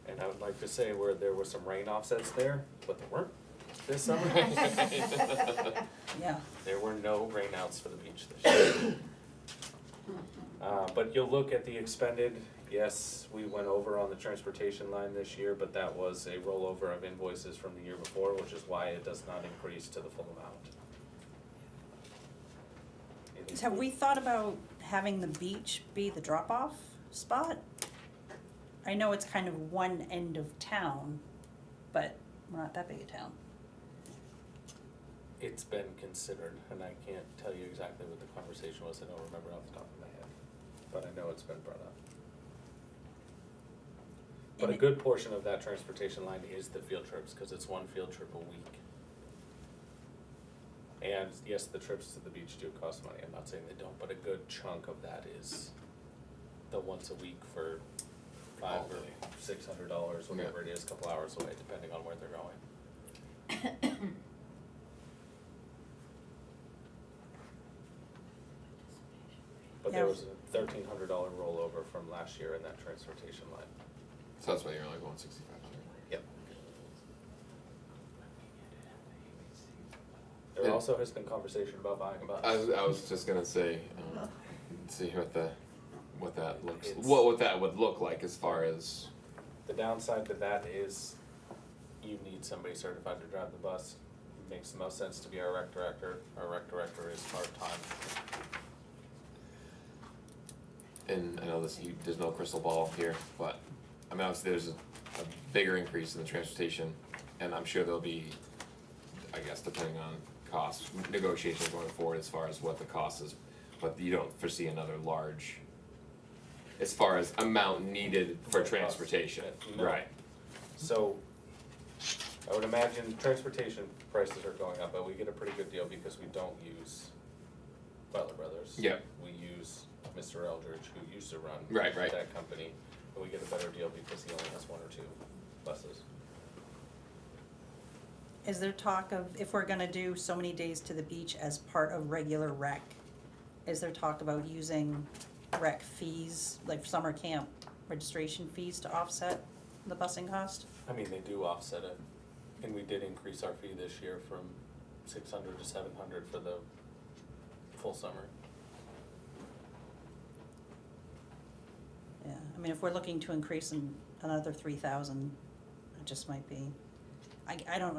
And I would like to say where there were some rain offsets there, but there weren't this summer. Yeah. There were no rainouts for the beach this year. But you'll look at the expended, yes, we went over on the transportation line this year, but that was a rollover of invoices from the year before, which is why it does not increase to the full amount. Have we thought about having the beach be the drop-off spot? I know it's kind of one end of town, but we're not that big a town. It's been considered, and I can't tell you exactly what the conversation was, I don't remember off the top of my head, but I know it's been brought up. But a good portion of that transportation line is the field trips, cause it's one field trip a week. And yes, the trips to the beach do cost money, I'm not saying they don't, but a good chunk of that is the once a week for $500 or $600, whatever it is, a couple hours away, depending on where they're going. But there was a $1,300 rollover from last year in that transportation line. So that's why you're only going 6,500. Yep. There also has been conversation about buying a bus. I was just gonna say, see what that looks, It's- what that would look like as far as. The downside to that is you need somebody certified to drive the bus. It makes the most sense to be our rec director. Our rec director is part-time. And I know there's no crystal ball here, but I mean, obviously there's a bigger increase in the transportation, and I'm sure there'll be, I guess, depending on cost, negotiations going forward as far as what the cost is, but you don't foresee another large, as far as amount needed for transportation, No. right? So I would imagine transportation prices are going up, but we get a pretty good deal because we don't use Butler Brothers. Yep. We use Mr. Eldridge, who used to run Right. that company, and we get a better deal because he only has one or two buses. Is there talk of, if we're gonna do so many days to the beach as part of regular rec, is there talk about using rec fees, like summer camp registration fees to offset the busing cost? I mean, they do offset it, and we did increase our fee this year from 600 to 700 for the full summer. I mean, if we're looking to increase in another 3,000, it just might be, I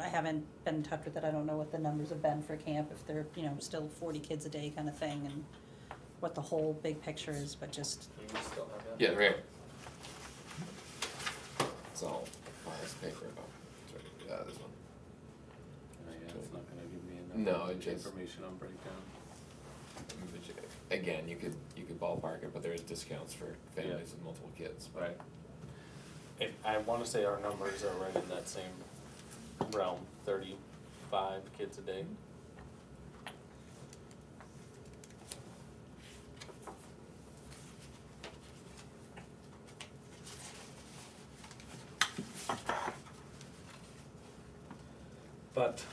haven't been in touch with it, I don't know what the numbers have been for camp, if they're, you know, still 40 kids a day kind of thing, and what the whole big picture is, but just, Do you still have that? Yeah, right. It's all biased paper about, sorry, this one. Oh, yeah, it's not gonna give me No, enough it just- information on breakdown. Again, you could ballpark it, but there is discounts for families with multiple kids. Right. I wanna say our numbers are right in that same realm, 35 kids a day. But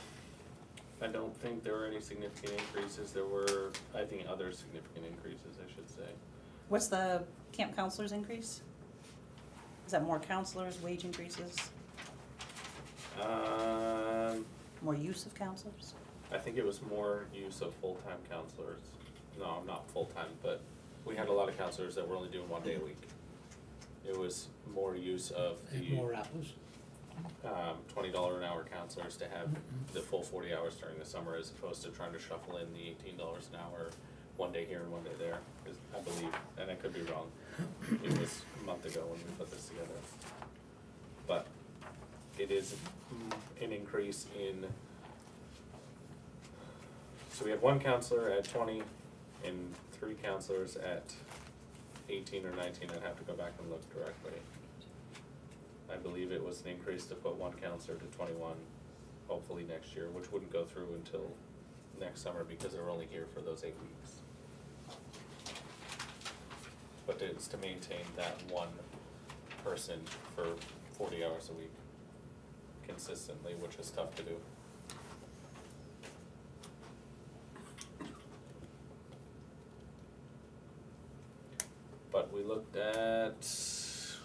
I don't think there were any significant increases. There were, I think, other significant increases, I should say. what's the camp counselors increase? Is that more counselors, wage increases, more use of counselors? I think it was more use of full-time counselors. No, not full-time, but we had a lot of counselors that were only doing 1 day a week. It was more use of the More hours. $20 an hour counselors to have the full 40 hours during the summer, as opposed to trying to shuffle in the $18 an hour 1 day here and 1 day there, is, I believe, and I could be wrong. It was a month ago when we put this together. But it is an increase in, so we had 1 counselor at 20 and 3 counselors at 18 or 19. I'd have to go back and look directly. I believe it was an increase to put 1 counselor to 21, hopefully next year, which wouldn't go through until next summer because they're only here for those 8 weeks. But it's to maintain that 1 person for 40 hours a week consistently, which is tough to do. But we looked at,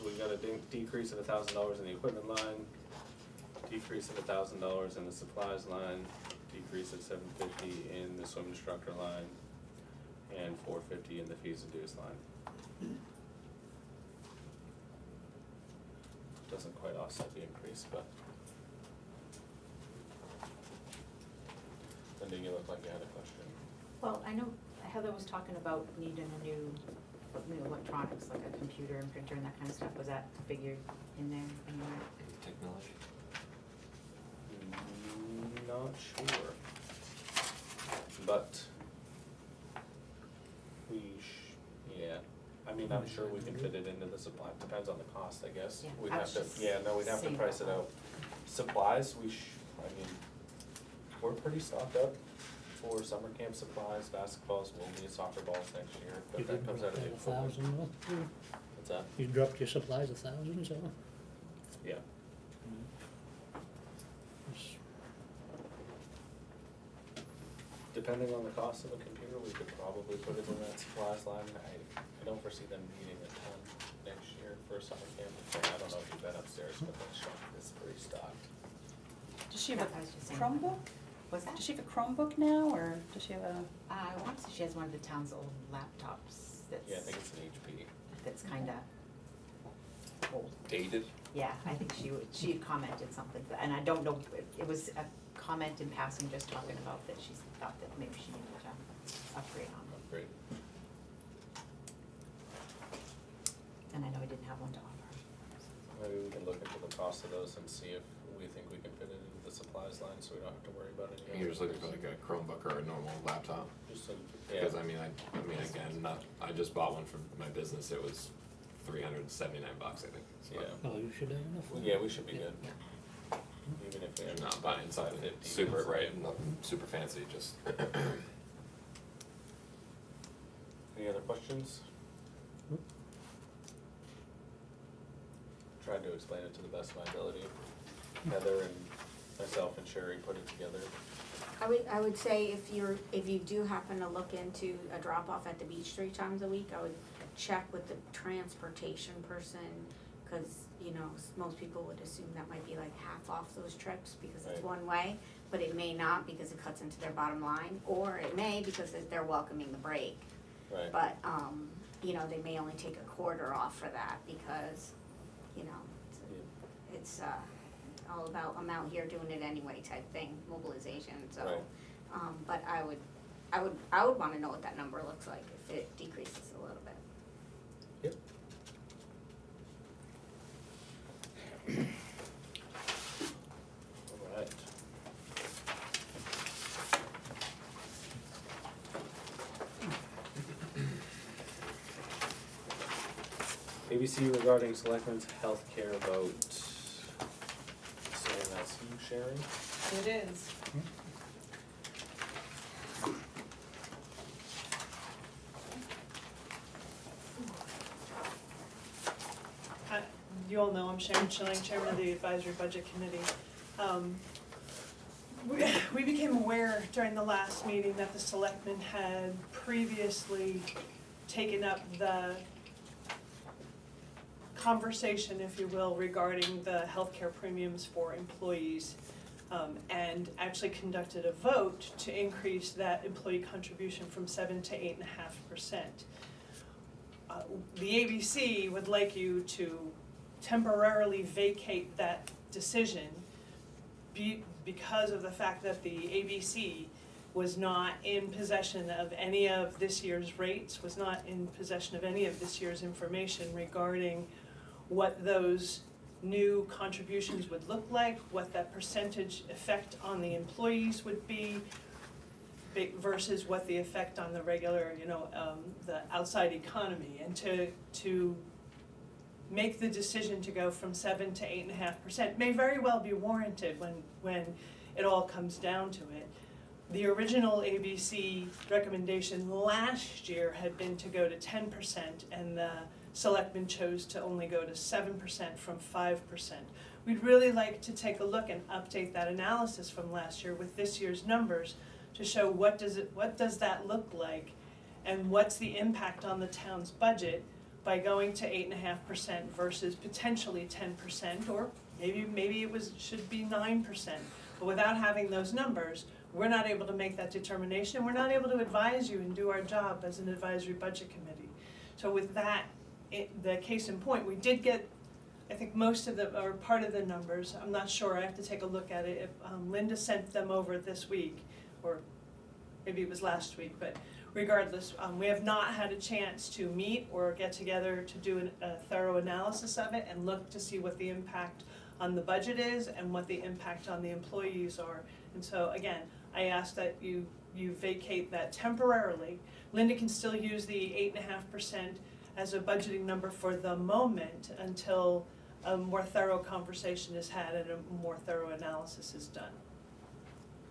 we got a decrease of $1,000 in the equipment line, decrease of $1,000 in the supplies line, decrease of $750 in the swim instructor line, and $450 in the fees and dues line. Doesn't quite offset the increase, but. Linda, you look like you had a question. Well, I know Heather was talking about needing a new electronics, like a computer and printer and that kind of stuff. Was that figured in there anywhere? Technology. Not sure. But yeah, I mean, I'm sure we can fit it into the supply, depends on the cost, I guess. Yeah, We'd I have was to, just we'd have to saying price it that. out. Supplies, I mean, we're pretty stocked up for summer camp supplies, basketballs, we'll need soccer balls next year, but You that did comes drop out of the that equipment. 1,000, well, What's that? you dropped your supplies 1,000, so. Yeah. it's- Depending on the cost of a computer, we could probably put it in that supplies line. I don't foresee them needing a ton next year for summer camp. I don't know if you've been upstairs, but that shop is pretty stocked. Does she have I was just a saying. Chromebook? What's that? Does she have a Chromebook now, or does she have a? I want to say she has one of the town's old laptops that's. Yeah, I think it's an HP. That's kinda old. Dated? Yeah, I think she had commented something, and I don't know, it was a comment in passing, just talking about that she thought that maybe she needed to upgrade on it. Great. And I know I didn't have one to offer. Maybe we can look into the cost of those and see if we think we can fit it into the supplies line, so we don't have to worry about any. You're just looking for like a Chromebook or a normal laptop? Just yeah. Because I mean, again, I just bought one for my business, it was $379, I think. So Yeah. Oh, you should have enough. Yeah, we should be good. Even if we I'm have not buying something 550, super, it's- right, nothing super fancy, just. Any other questions? Tried to explain it to the best of my ability. Heather and myself and Sherry put it together. I would say if you do happen to look into a drop off at the beach 3 times a week, I would check with the transportation person, cause most people would assume that might be like half off those trips because it's Right. one way, but it may not because it cuts into their bottom line, or it may because they're welcoming the break. Right. But, they may only take a quarter off for that because, it's all about I'm out here doing it anyway type thing, mobilization, so. Right. But I would wanna know what that number looks like if it decreases a little bit. Yep. Alright. ABC regarding Selectmen's healthcare vote. So that's you, Sharon? It is. You all know I'm Sharon Schilling, Chairman of the Advisory Budget Committee. We became aware during the last meeting that the Selectmen had previously taken up the conversation, if you will, regarding the healthcare premiums for employees, and actually conducted a vote to increase that employee contribution from 7 to 8.5%. The ABC would like you to temporarily vacate that decision because of the fact that the ABC was not in possession of any of this year's rates, was not in possession of any of this year's information regarding what those new contributions would look like, what that percentage effect on the employees would be versus what the effect on the regular, the outside economy. And to make the decision to go from 7 to 8.5% may very well be warranted when it all comes down to it. The original ABC recommendation last year had been to go to 10%, and the Selectmen chose to only go to 7% from 5%. We'd really like to take a look and update that analysis from last year with this year's numbers to show what does that look like, and what's the impact on the town's budget by going to 8.5% versus potentially 10%, or maybe it should be 9%. But without having those numbers, we're not able to make that determination, and we're not able to advise you and do our job as an advisory budget committee. So with that, the case in point, we did get, I think, most of the, or part of the numbers. I'm not sure, I have to take a look at it. If Linda sent them over this week, or maybe it was last week, but regardless, we have not had a chance to meet or get together to do a thorough analysis of it and look to see what the impact on the budget is and what the impact on the employees are. And so again, I ask that you vacate that temporarily. Linda can still use the 8.5% as a budgeting number for the moment until a more thorough conversation is had and a more thorough analysis is done.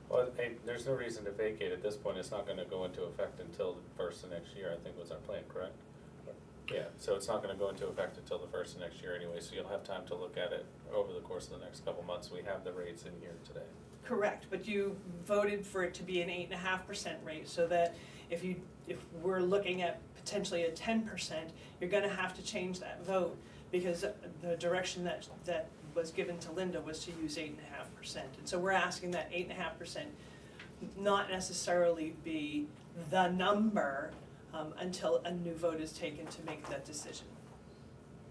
Well, hey, there's no reason to vacate at this point. It's not gonna go into effect until the first of next year, I think was our plan, correct? Yeah, so it's not gonna go into effect until the first of next year anyway, so you'll have time to look at it over the course of the next couple months. We have the rates in here today. Correct, but you voted for it to be an 8.5% rate, so that if we're looking at potentially a 10%, you're gonna have to change that vote, because the direction that was given to Linda was to use 8.5%. And so we're asking that 8.5% not necessarily be the number until a new vote is taken to make that decision.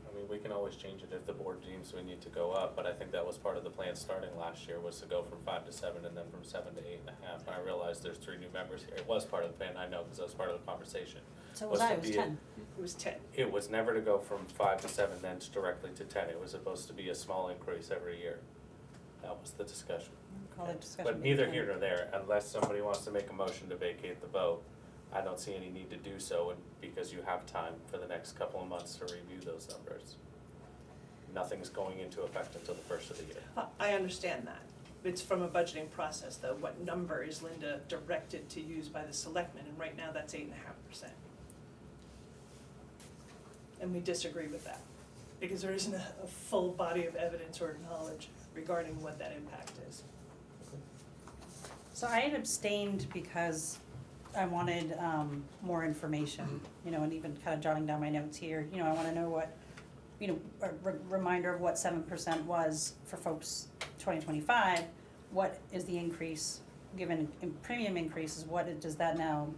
I mean, we can always change it if the board deems we need to go up, but I think that was part of the plan starting last year, was to go from 5 to 7 and then from 7 to 8.5. And I realize there's 3 new members here. It was part of the plan, I know, because that was part of the conversation. So was I, it was 10. It was 10. It was never to go from 5 to 7, then directly to 10. It was supposed to be a small increase every year. That was the discussion. Call it discussion. But neither here nor there, unless somebody wants to make a motion to vacate the vote, I don't see any need to do so, and because you have time for the next couple of months to review those numbers. Nothing's going into effect until the first of the year. I understand that. It's from a budgeting process, though. What number is Linda directed to use by the Selectmen? And right now, that's 8.5%. And we disagree with that, because there isn't a full body of evidence or knowledge regarding what that impact is. So I had abstained because I wanted more information, and even kind of jotting down my notes here. I want to know what, a reminder of what 7% was for folks 2025. What is the increase, given in premium increases, what does that now,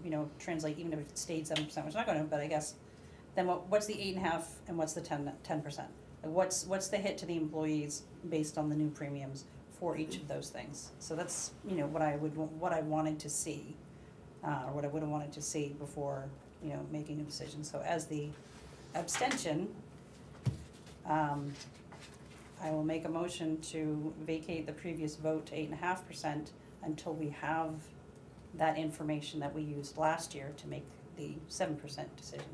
translate, even if it stayed 7%, which it's not going to, but I guess then what's the 8.5 and what's the 10%? Like what's the hit to the employees based on the new premiums for each of those things? So that's, you know, what I wanted to see, or what I would have wanted to see before, you know, making a decision. So as the abstention, I will make a motion to vacate the previous vote to 8.5% until we have that information that we used last year to make the 7% decision.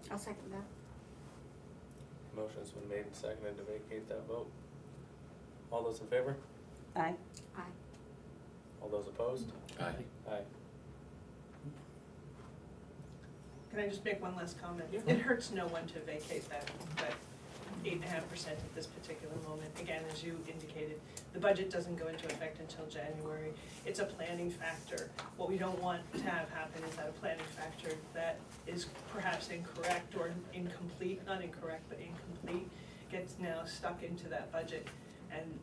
I'll second that. Motion's been made and seconded to vacate that vote. All those in favor? Aye. Aye. All those opposed? Aye. Aye. Can I just make one last comment? It hurts no one to vacate that 8.5% at this particular moment. Again, as you indicated, the budget doesn't go into effect until January. It's a planning factor. What we don't want to have happen is that a planning factor that is perhaps incorrect or incomplete, not incorrect, but incomplete, gets now stuck into that budget. And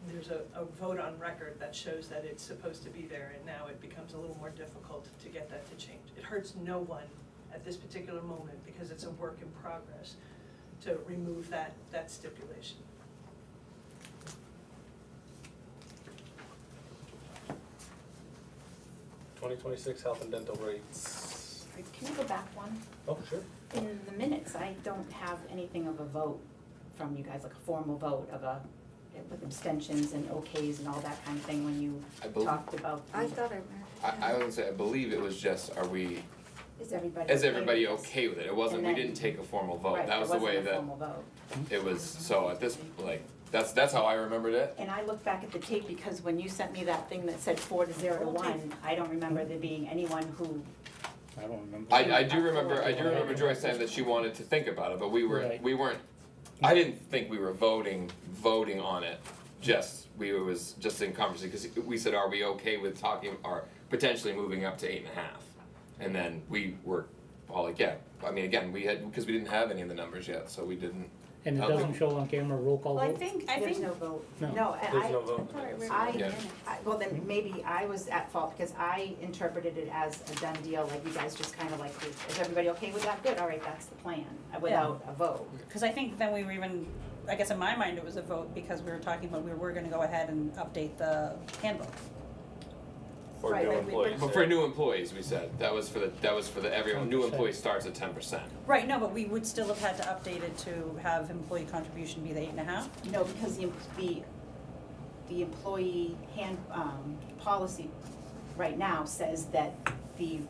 there's a vote on record that shows that it's supposed to be there, and now it becomes a little more difficult to get that to change. It hurts no one at this particular moment, because it's a work in progress, to remove that stipulation. (2026) health and dental rates. Can you go back one? Oh, sure. In the minutes, I don't have anything of a vote from you guys, like a formal vote of with abstentions and okays and all that kind of thing when you I believe- talked about. I thought I read. I would say, I believe it was just, Is everybody is okay everybody with this? okay with it? It wasn't, And we then- didn't take a formal vote. Right, That it was the way wasn't a that formal vote. it was, so at this, like, that's how I remembered it. And I look back at the tape because when you sent me that thing that said 4 to 0 to 1, I don't remember there being anyone who, I don't remember. I do remember Joyce saying that she wanted to think about it, but we weren't, I didn't think we were voting on it. It was just in conversation, because we said, are we okay with talking, or potentially moving up to 8.5? And then we were all like, yeah, I mean, again, because we didn't have any of the numbers yet, so we didn't. And it doesn't show on camera, roll call well, I vote? think, I there's think- no vote. No. No, There's no vote. Yeah. well, then maybe I was at fault because I interpreted it as a done deal, like you guys just kind of like, is everybody okay with that? Good, all right, that's the plan, without a vote. Because I think then we were even, I guess in my mind it was a vote because we were talking about we were gonna go ahead and update the handbook. For Right, new like we- employees. But for new employees, we said, that was for the everyone, new 10%. employee starts at 10%. Right, no, but we would still have had to update it to have employee contribution be the 8.5? No, because the employee policy right now says that the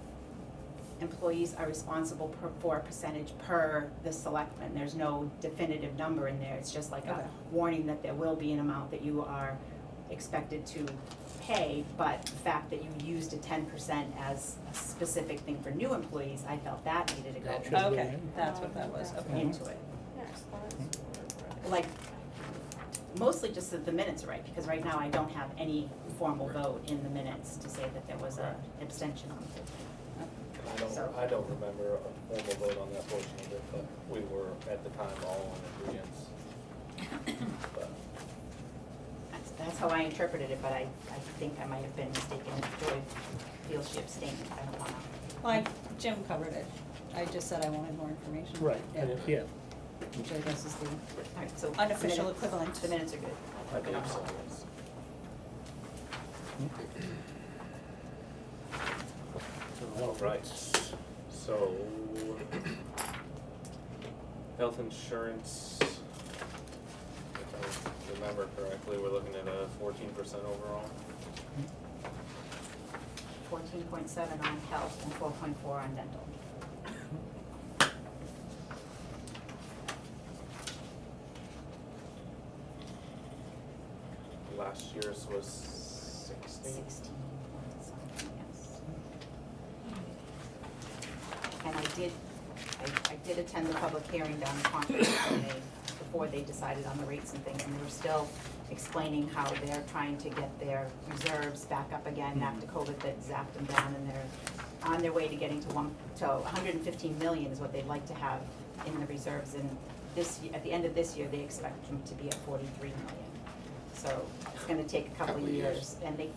employees are responsible for a percentage per the selectmen. There's no definitive number in there, it's just like Okay. a warning that there will be an amount that you are expected to pay, but the fact that you used a 10% as a specific thing for new employees, I felt that needed to That should go be Okay, in. that's what that was, okay. into it. Like, mostly just that the minutes are right, because right now I don't have any formal vote in the minutes to say that there was a abstention on the whole thing. So- I don't remember a formal vote on that portion of it, but we were at the time all in agreement. But That's how I interpreted it, but I think I might have been mistaken if Joy feels she abstained, I don't wanna. Well, Jim covered it. I just said I wanted more information. Right, Yeah. and yeah. Which I guess is the, alright, so. Unofficial minutes- equivalent. The minutes are good. I believe so, yes. All right, so health insurance, if I remember correctly, we're looking at a 14% overall. 14.7 on health and 4.4 on dental. Last year's was 16. 16 point something, yes. And I did attend the public hearing down in Concord before they decided on the rates and things, and they were still explaining how they're trying to get their reserves back up again after COVID that zapped them down, and they're on their way to getting to 115 million is what they'd like to have in the reserves, and at the end of this year, they expect them to be at 43 million. So it's gonna take a couple of years, and they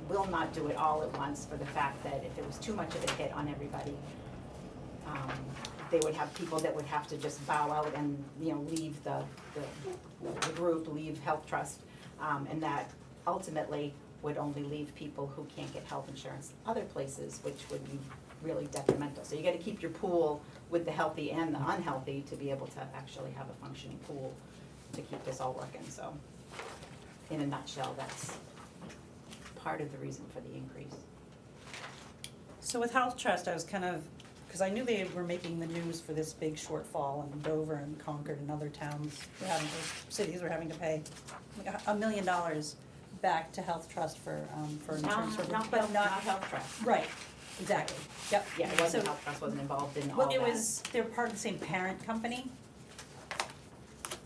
will not do it all at once for the fact that if there was too much of a hit on everybody, they would have people that would have to just bow out and, you know, leave the group, leave Health Trust, and that ultimately would only leave people who can't get health insurance other places, which would be really detrimental. So you gotta keep your pool with the healthy and the unhealthy to be able to actually have a functioning pool to keep this all working, so in a nutshell, that's part of the reason for the increase. So with Health Trust, I was kind of, because I knew they were making the news for this big shortfall in Dover and Concord and other towns, cities were having to pay like $1 million back to Health Trust for insurance. Not Health Trust. Right, exactly, yep. Yeah, it wasn't, So- Health Trust wasn't involved in all Well, that. it was, they're part of the same parent company.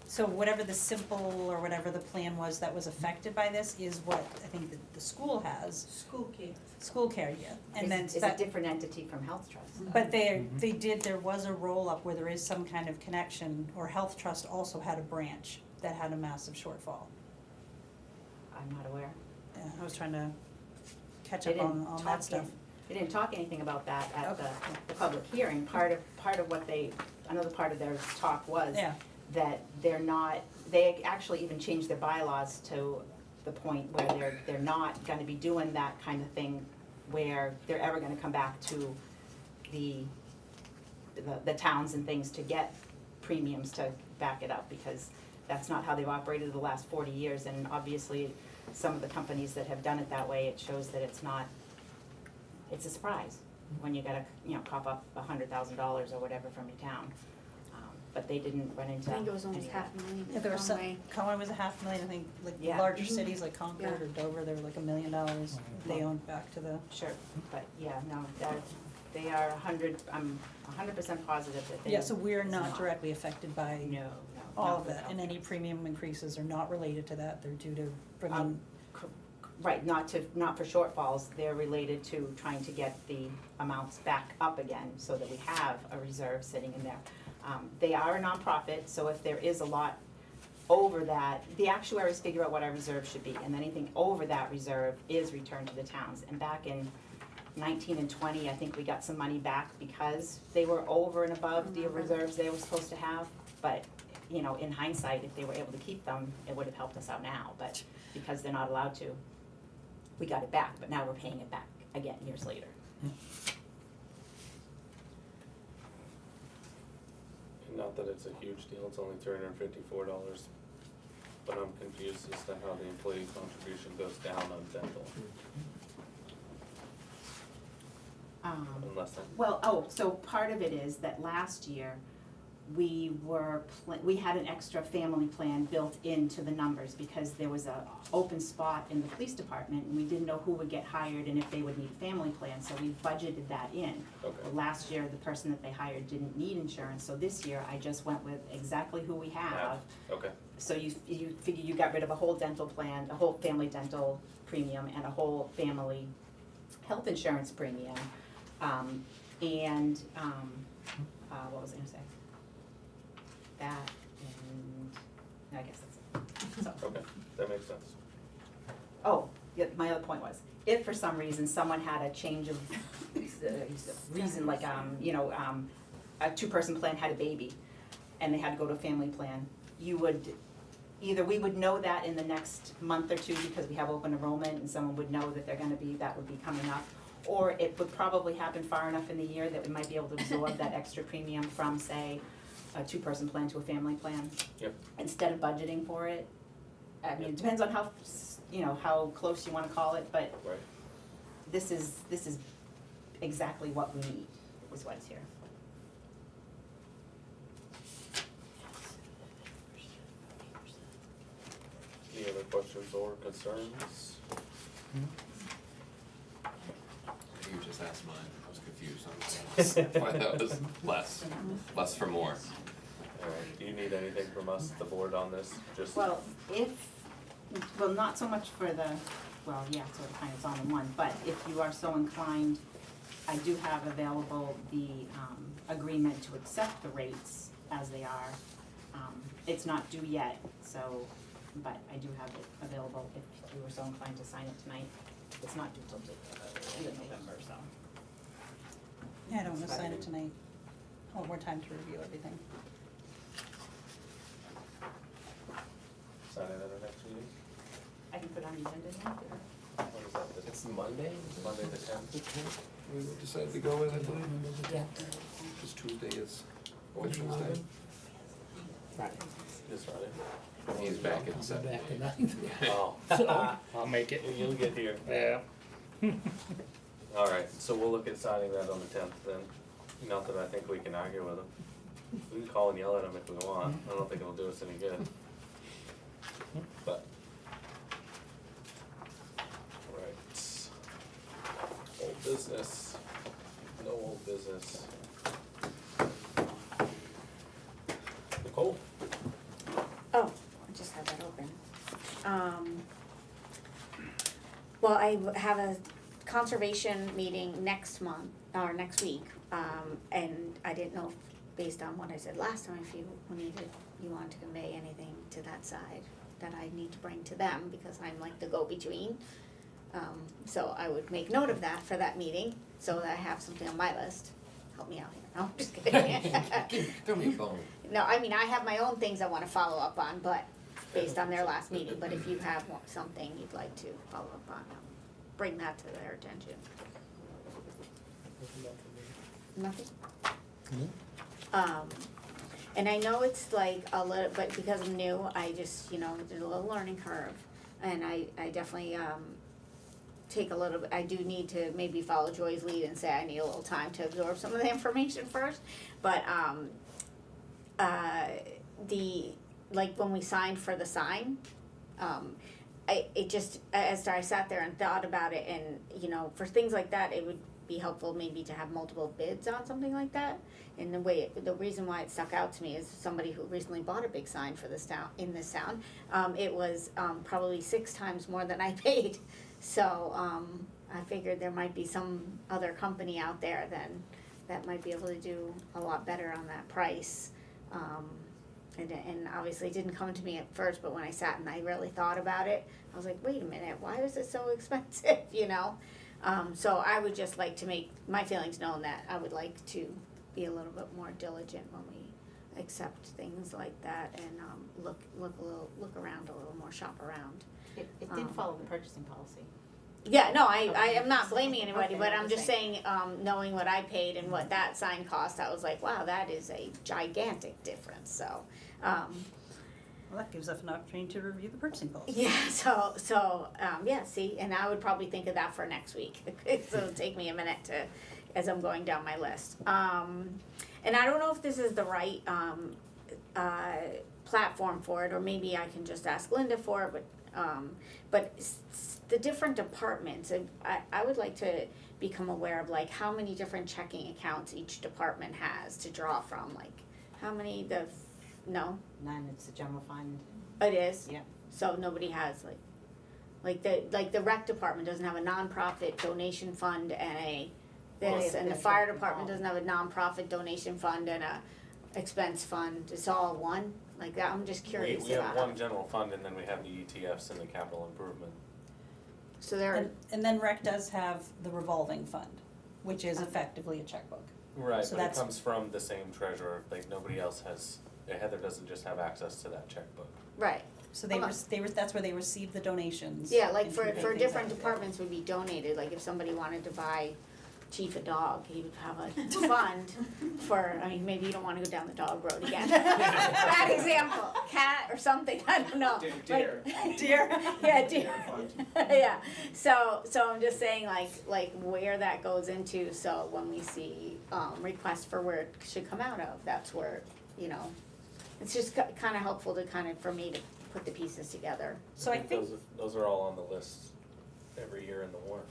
So whatever the simple or whatever the plan was that was affected by this is what I think the school has. School care. School care, yeah. And then It's a that, different entity from Health Trust. but there was a roll-up where there is some kind of connection, or Health Trust also had a branch that had a massive shortfall. I'm not aware. Yeah, I was trying to catch They up didn't on talk that stuff. They didn't talk anything about that at Okay. the public hearing. Part of what another part of their talk was Yeah. that they actually even changed their bylaws to the point where they're not gonna be doing that kind of thing where they're ever gonna come back to the towns and things to get premiums to back it up, because that's not how they've operated the last 40 years, and obviously some of the companies that have done it that way, it shows that it's a surprise when you gotta, you know, cough up $100,000 or whatever from your town. But they didn't run into I think it was almost any of that. $500,000 Yeah, there was some, Conway. Conway was a $500,000, I think, like Yeah. larger Mhm. cities like Concord or Dover, they were like $1 million they owned back to the. Sure, but yeah, no, they are I'm 100% positive that they. Yeah, so we're it's not directly affected by No, all not of with that, Health and any Trust. premium increases are not related to that, they're due to bringing, Right, not for shortfalls, they're related to trying to get the amounts back up again so that we have a reserve sitting in there. They are a nonprofit, so if there is a lot over that, the actuaries figure out what our reserve should be, and anything over that reserve is returned to the towns. And back in 19 and 20, I think we got some money back because they were over and above the reserves they were supposed to have. But, you know, in hindsight, if they were able to keep them, it would have helped us out now, but because they're not allowed to, we got it back, but now we're paying it back again years later. Not that it's a huge deal, it's only $354, but I'm confused as to how the employee contribution goes down on dental, unless I'm. Well, so part of it is that last year, we had an extra family plan built into the numbers because there was a open spot in the police department and we didn't know who would get hired and if they would need a family plan, so we budgeted that in. Okay. Well, last year, the person that they hired didn't need insurance, so this year I just went with exactly who we have. Okay, So you figure you got rid of a whole dental plan, a whole family dental premium, and a whole family health insurance premium. What was I gonna say? That, and I guess that's it. So, okay, that makes sense. oh, yeah, my other point was, if for some reason someone had a change of reason, like, a two-person plan had a baby, and they had to go to a family plan, we would know that in the next month or two because we have open enrollment and someone would know that that would be coming up. Or it would probably happen far enough in the year that we might be able to absorb that extra premium from, say, a two-person plan to a family plan. Yep. Instead of budgeting for it. I mean, it depends on how close you wanna call it, but Right. this is exactly what we need, is what's here. Any other questions or concerns? You just asked mine, I was confused on why that was less for more. Alright, do you need anything from us, the board, on this? Just. Well, not so much for sort of kind of it's all in one, but if you are so inclined, I do have available the agreement to accept the rates as they are. It's not due yet, so, but I do have it available if you were so inclined to sign it tonight. It's not due till the end of November, so. Yeah, I don't wanna sign it tonight. want more time to review everything. Sign it at our next meeting? I can put on the agenda now. What is that, this It's Monday? Monday the 10th? We decided to go with, I believe. Yeah. Because Tuesday is Veterans Day. This Friday? He's back at 7. Back to nothing. Oh. So, I'll make it. You'll get here. Yeah. Alright, so we'll look at signing that on the 10th then. Not that I think we can argue with him. We can call and yell at him if we want. I don't think it'll do us any good. But. Alright. Old business. No old business. Nicole? Oh, I just had that open. Well, I have a conservation meeting next month, or next week, and I didn't know, if, based on what I said last time, if you wanted to convey anything to that side that I need to bring to them, because I'm like the go-between. So I would make note of that for that meeting, so that I have something on my list. Help me out here, no, I'm just kidding. Throw me a bone. No, I mean, I have my own things I wanna follow up on, but based on their last meeting, but if you have something you'd like to follow up on, bring that to their attention. Nothing? And I know it's like a little, but because I'm new, I just, there's a little learning curve. And I definitely, take a little bit, I do need to maybe follow Joy's lead and say I need a little time to absorb some of the information first. But, like when we signed for the sign, as I sat there and thought about it, and, for things like that, it would be helpful maybe to have multiple bids on something like that. And the reason why it stuck out to me is somebody who recently bought a big sign for this town, in this town. It was, probably 6 times more than I paid. So, I figured there might be some other company out there that might be able to do a lot better on that price. And obviously it didn't come to me at first, but when I sat and I really thought about it, I was like, wait a minute, why is it so expensive, So I would just like to make my feelings known that I would like to be a little bit more diligent when we accept things like that, and look around a little more, shop around. It did follow the purchasing policy. Yeah, no, I am not blaming anybody, Okay, but I'm I'm just just saying, knowing what I paid and what that sign cost, I was like, wow, that is a gigantic difference, so. Well, that gives us an opportunity to review the purchasing policy. Yeah, yeah, see, and I would probably think of that for next week, so it'll take me a minute as I'm going down my list. And I don't know if this is the right, platform for it, or maybe I can just ask Linda for it, but the different departments, I would like to become aware of like how many different checking accounts each department has to draw from, like how many no? None, it's a general fund. It is? Yeah. So nobody has like the rec department doesn't have a nonprofit donation fund and and the fire department doesn't have a nonprofit donation fund and a expense fund, it's all one, like that, I'm just curious We have about one general fund and then we have the ETFs and the capital improvement. So there, And then rec does have the revolving fund, which is effectively a checkbook. Right, So but it that's- comes from the same treasurer, like nobody else has, Heather doesn't just have access to that checkbook. right, So that's where they receive the donations. yeah, like and for can pay things different out of it. departments would be donated, like if somebody wanted to buy Chief a dog, he would have a fund for, I mean, maybe you don't wanna go down the dog road again. Bad example, cat or something, I don't know. Deer. Deer, yeah, deer. Yeah, so I'm just saying like where that goes into, so when we see, requests for where it should come out of, that's where, it's just kinda helpful to for me to put the pieces together. So I think Those are all on the list every year in the warrant.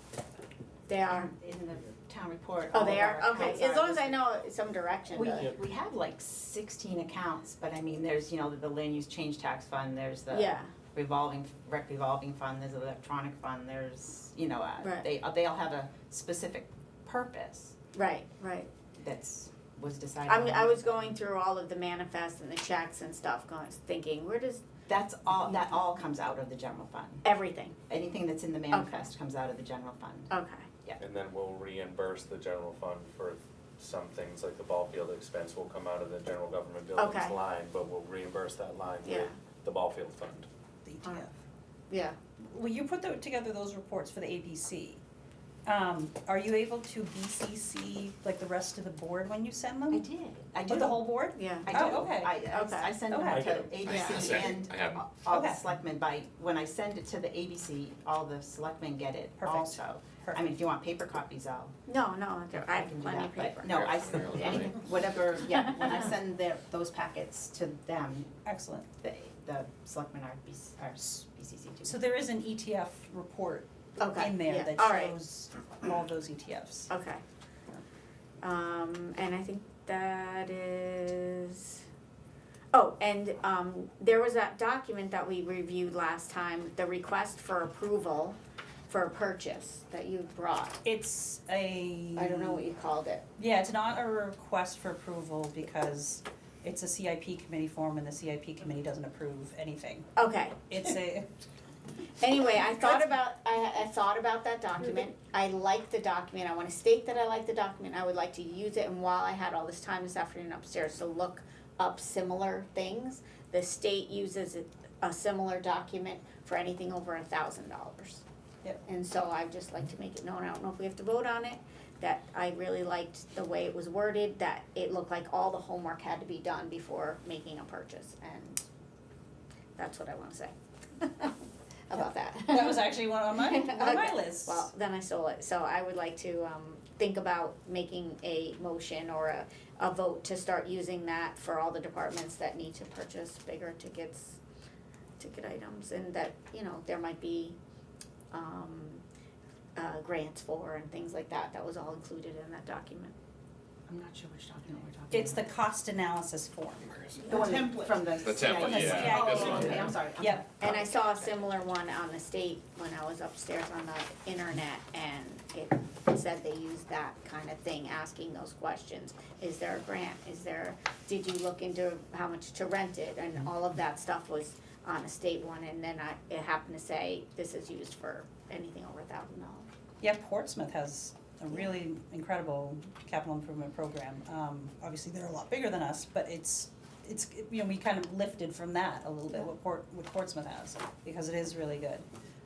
They are, In the town report. oh, all they of are, our okay, accounts as are long as I listed. know some direction to. We have like 16 accounts, but I mean, there's, the land use change tax fund, there's the Yeah, rec revolving fund, there's the electronic fund, there's, Right. they all have a specific purpose right. was decided. I was going through all of the manifests and the checks and stuff, thinking, where does That all comes out of the general fund. everything, Anything that's in the manifest comes out of the general fund. okay, And then we'll reimburse the general fund for some things like the ball field expense will come out of the general government buildings Okay. line, but we'll reimburse that line Yeah. with the ball field fund. The ETF. Yeah. Well, you put together those reports for the ABC. Are you able to BCC like the rest of the board when you send them? I did, I do. With the whole board? Yeah. I do. Oh, okay. I send them Okay. to I ABC have and I have 'em. all the Okay. selectmen when I send it to the ABC, all the selectmen get it Perfect. also. I Perfect. mean, if you want paper copies, I No, can I have do plenty that, of paper. but no, I, Yeah. any, whatever, yeah, when I send those packets to them, Excellent. the selectmen are BCC too. So there is an ETF report Okay, in there yeah, that all right. shows all those E ETFs. Okay. And I think that is, oh, and, there was that document that we reviewed last time, the request for approval for a purchase that you brought. It's a. I don't know what you called it. Yeah, it's not a request for approval because it's a CIP committee form and the CIP committee doesn't approve anything. Okay. It's a, Anyway, I thought about that document. I like the document. I wanna state that I like the document. I would like to use it, and while I had all this time this afternoon upstairs to look up similar things, the state uses a similar document for anything over $1,000. Yep. And so I'd just like to make it known, I don't know if we have to vote on it, that I really liked the way it was worded, that it looked like all the homework had to be done before making a purchase, and that's what I wanna say about that. that was actually one on my Okay. list. Well, then I stole it, so I would like to, think about making a motion or a vote to start using that for all the departments that need to purchase bigger ticket items, and that, you know, there might be, grants for and things like that, that was all included in that document. I'm not sure which document we're talking about. It's the cost analysis form. The one template. from the. The template, CIP. yeah. Oh, That's okay, what- I'm sorry. Yep. And I saw a similar one on the state when I was upstairs on the internet, and it said they used that kind of thing, asking those questions. Is there a grant? Did you look into how much to rent it? And all of that stuff was on a state one, and then it happened to say, this is used for anything over $1,000. Yeah, Portsmouth has a really incredible capital improvement program. Obviously, they're a lot bigger than us, but it's, you know, we kind of lifted from that a little bit, what Portsmouth has, because it is really good.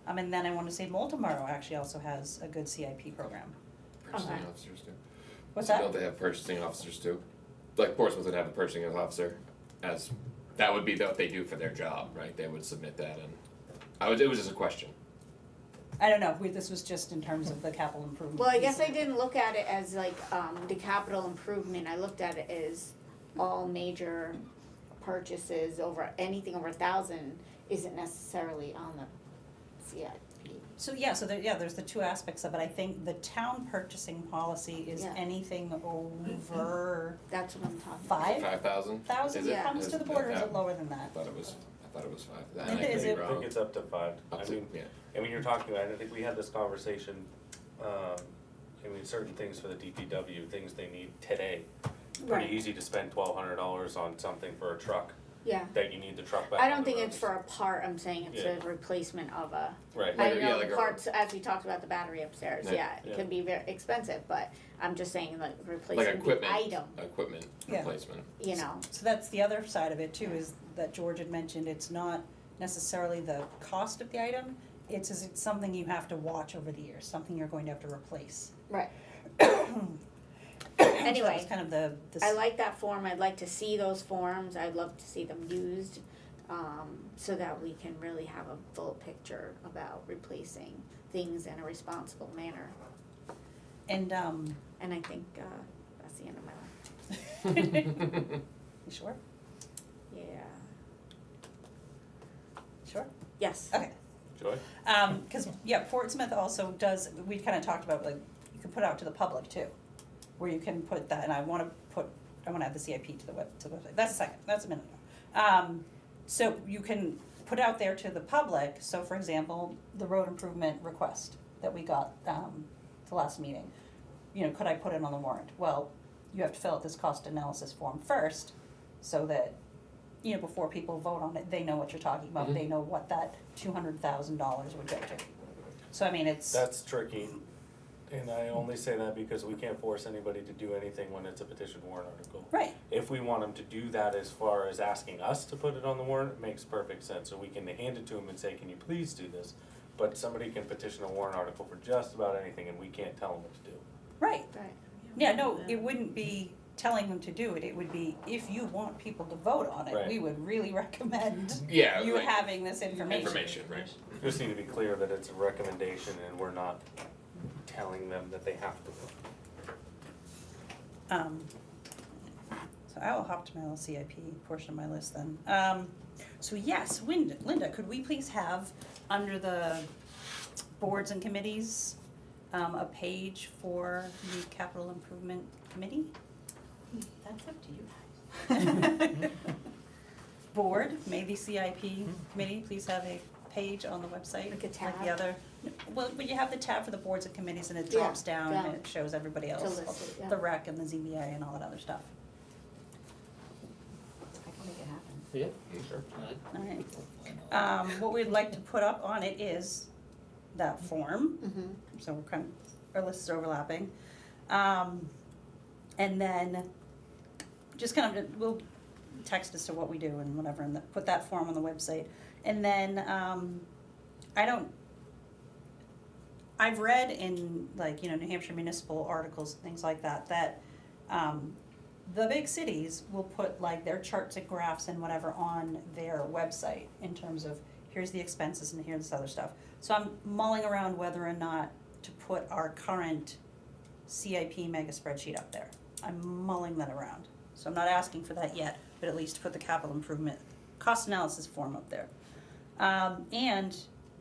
And then I want to say Baltimore actually also has a good CIP program. Purchasing Okay. officers too. What's So that? don't they have purchasing officers too? Like Portsmouth would have a purchasing officer as, that would be what they do for their job, right? They would submit that and, it was just a question. I don't know, this was just in terms of the capital improvement. Well, I piece guess of I it. didn't look at it as like, the capital improvement, I looked at it as all major purchases anything over 1,000 isn't necessarily on the CIP. So there's the two aspects of it. I think the town purchasing policy is Yeah. anything over That's what I'm talking about. 5,000? 5,000 Is it? comes to the board, or is it lower than that? I thought it was 5. Is I could it- be I wrong. think it's up to 5. Up I to- mean, yeah. I mean, you're talking about, I think we had this conversation, I mean, certain things for the DPW, things they need today. Right. Pretty easy to spend $1,200 on something for a truck, Yeah. that you need the truck back I on don't the think road. it's for a part, I'm saying it's a replacement of a, Right. I Like a- know yeah, the like a- parts, as we talked about the battery upstairs, Yeah. yeah, it Yeah. can be very expensive, but I'm just saying like Like replacing the item, equipment Yeah. replacement. you know. So that's the other side of it too, is that George had mentioned, it's not necessarily the cost of the item, it's something you have to watch over the years, something you're going to have to replace. Right. So that Anyway, was kind of the I like that form, I'd like to see those forms, I'd love to see them used, so that we can really have a full picture about replacing things in a responsible manner. and And I think, that's the end of my life. you sure? Yeah. Sure? Yes. Okay. Joy? Cause yeah, Portsmouth also does, we kinda talked about like, you can put out to the public too, where you can put that, and I wanna add the CIP to the website, that's a second, that's a minute ago. So you can put out there to the public, so for example, the road improvement request that we got, the last meeting, you know, could I put it on the warrant? Well, you have to fill out this cost analysis form first, so that, you know, before people vote on it, they know what you're talking about, Mhm. they know what that $200,000 would go to. So I mean, it's. That's tricky. And I only say that because we can't force anybody to do anything when it's a petition warrant article. Right. If we want them to do that as far as asking us to put it on the warrant, it makes perfect sense, so we can hand it to them and say, can you please do this? But somebody can petition a warrant article for just about anything and we can't tell them what to do. Right. Right. Yeah, no, it wouldn't be telling them to do it, it would be, if you want people to vote on it, Right. we would really recommend Yeah, you like, having this information. information, right? Just need to be clear that it's a recommendation and we're not telling them that they have to vote. So I will hop to my little CIP portion of my list then. So yes, Linda, could we please have, under the boards and committees, a page for the capital improvement committee? That's up to you. Board, may the CIP committee please have a page on the website? Like a tab? Like the other, well, you have the tab for the boards and committees and it Yeah, drops down and down. it shows everybody To else. list it, yeah. The rec and the ZBA and all that other stuff. I can make it happen. Yeah. Sure. Alright. What we'd like to put up on it is that form, Mm-hmm. so we're kind of, our list is overlapping. And then just kind of, we'll text as to what we do and whatever, and put that form on the website. And then, I've read in like, New Hampshire municipal articles, things like that, that, the big cities will put like their charts and graphs and whatever on their website in terms of, here's the expenses and here's this other stuff. So I'm mulling around whether or not to put our current CIP mega spreadsheet up there. I'm mulling that around. So I'm not asking for that yet, but at least put the capital improvement cost analysis form up there. And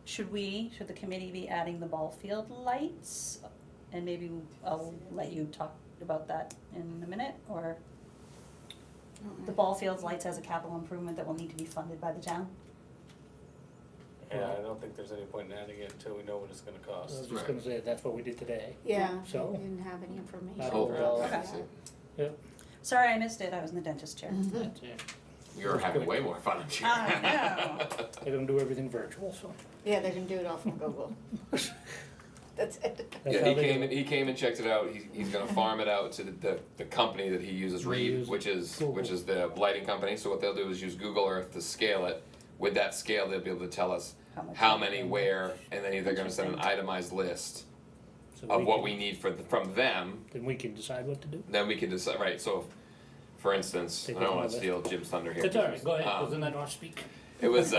should the committee be adding the ball field lights? And maybe I'll let you talk about that in a minute, or the ball fields lights as a capital improvement that will need to be funded by the town? Yeah, I don't think there's any point in adding it until we know what it's gonna I was cost. just gonna say, that's what we did today. Yeah, So- we didn't have any information. Not Oh, overall. Okay. Yeah, Sorry, I missed it, I was in the dentist chair. that's it. You're having way more fun, I'm sure. I know. They're gonna do everything virtual, so. Yeah, they can do it all from Google. That's it. That's Yeah, how he they came do and it. he came and checked it out. He's gonna farm it out to the company that he uses, We Reed, use which is Google. the lighting company. So what they'll do is use Google Earth to scale it. With that scale, they'll be able to tell us much how many where, and then they're gonna send an itemized list So of what can- we need from them. Then we can decide what to do. Then we can decide, right, so, for instance, I Take it don't from wanna the list. steal Jim's thunder here. It's all right, go ahead, Um, because then I don't speak. It was,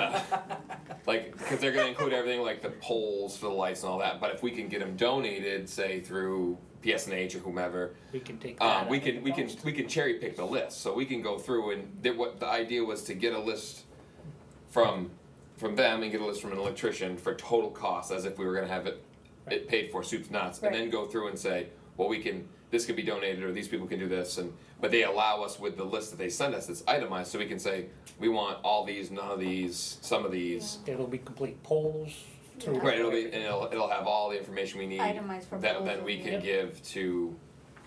like, cause they're gonna include everything, like the poles for the lights and all that, but if we can get them donated, say through PSNH or whomever, We can take that we out of can, the we can, cost. we can cherry pick the list, so we can go through and, what the idea was to get a list from them and get a list from an electrician for total cost, as if we were gonna have it paid for soup to nuts, and then go through and say, well, this could be donated, or these people can do this, but they allow us with the list that they send us, it's itemized, so we can say, we want all these, none of these, some of these. It'll be complete polls through. Yeah. Right, and it'll have all the information we need. Itemized That proposal, then we can Yep. give to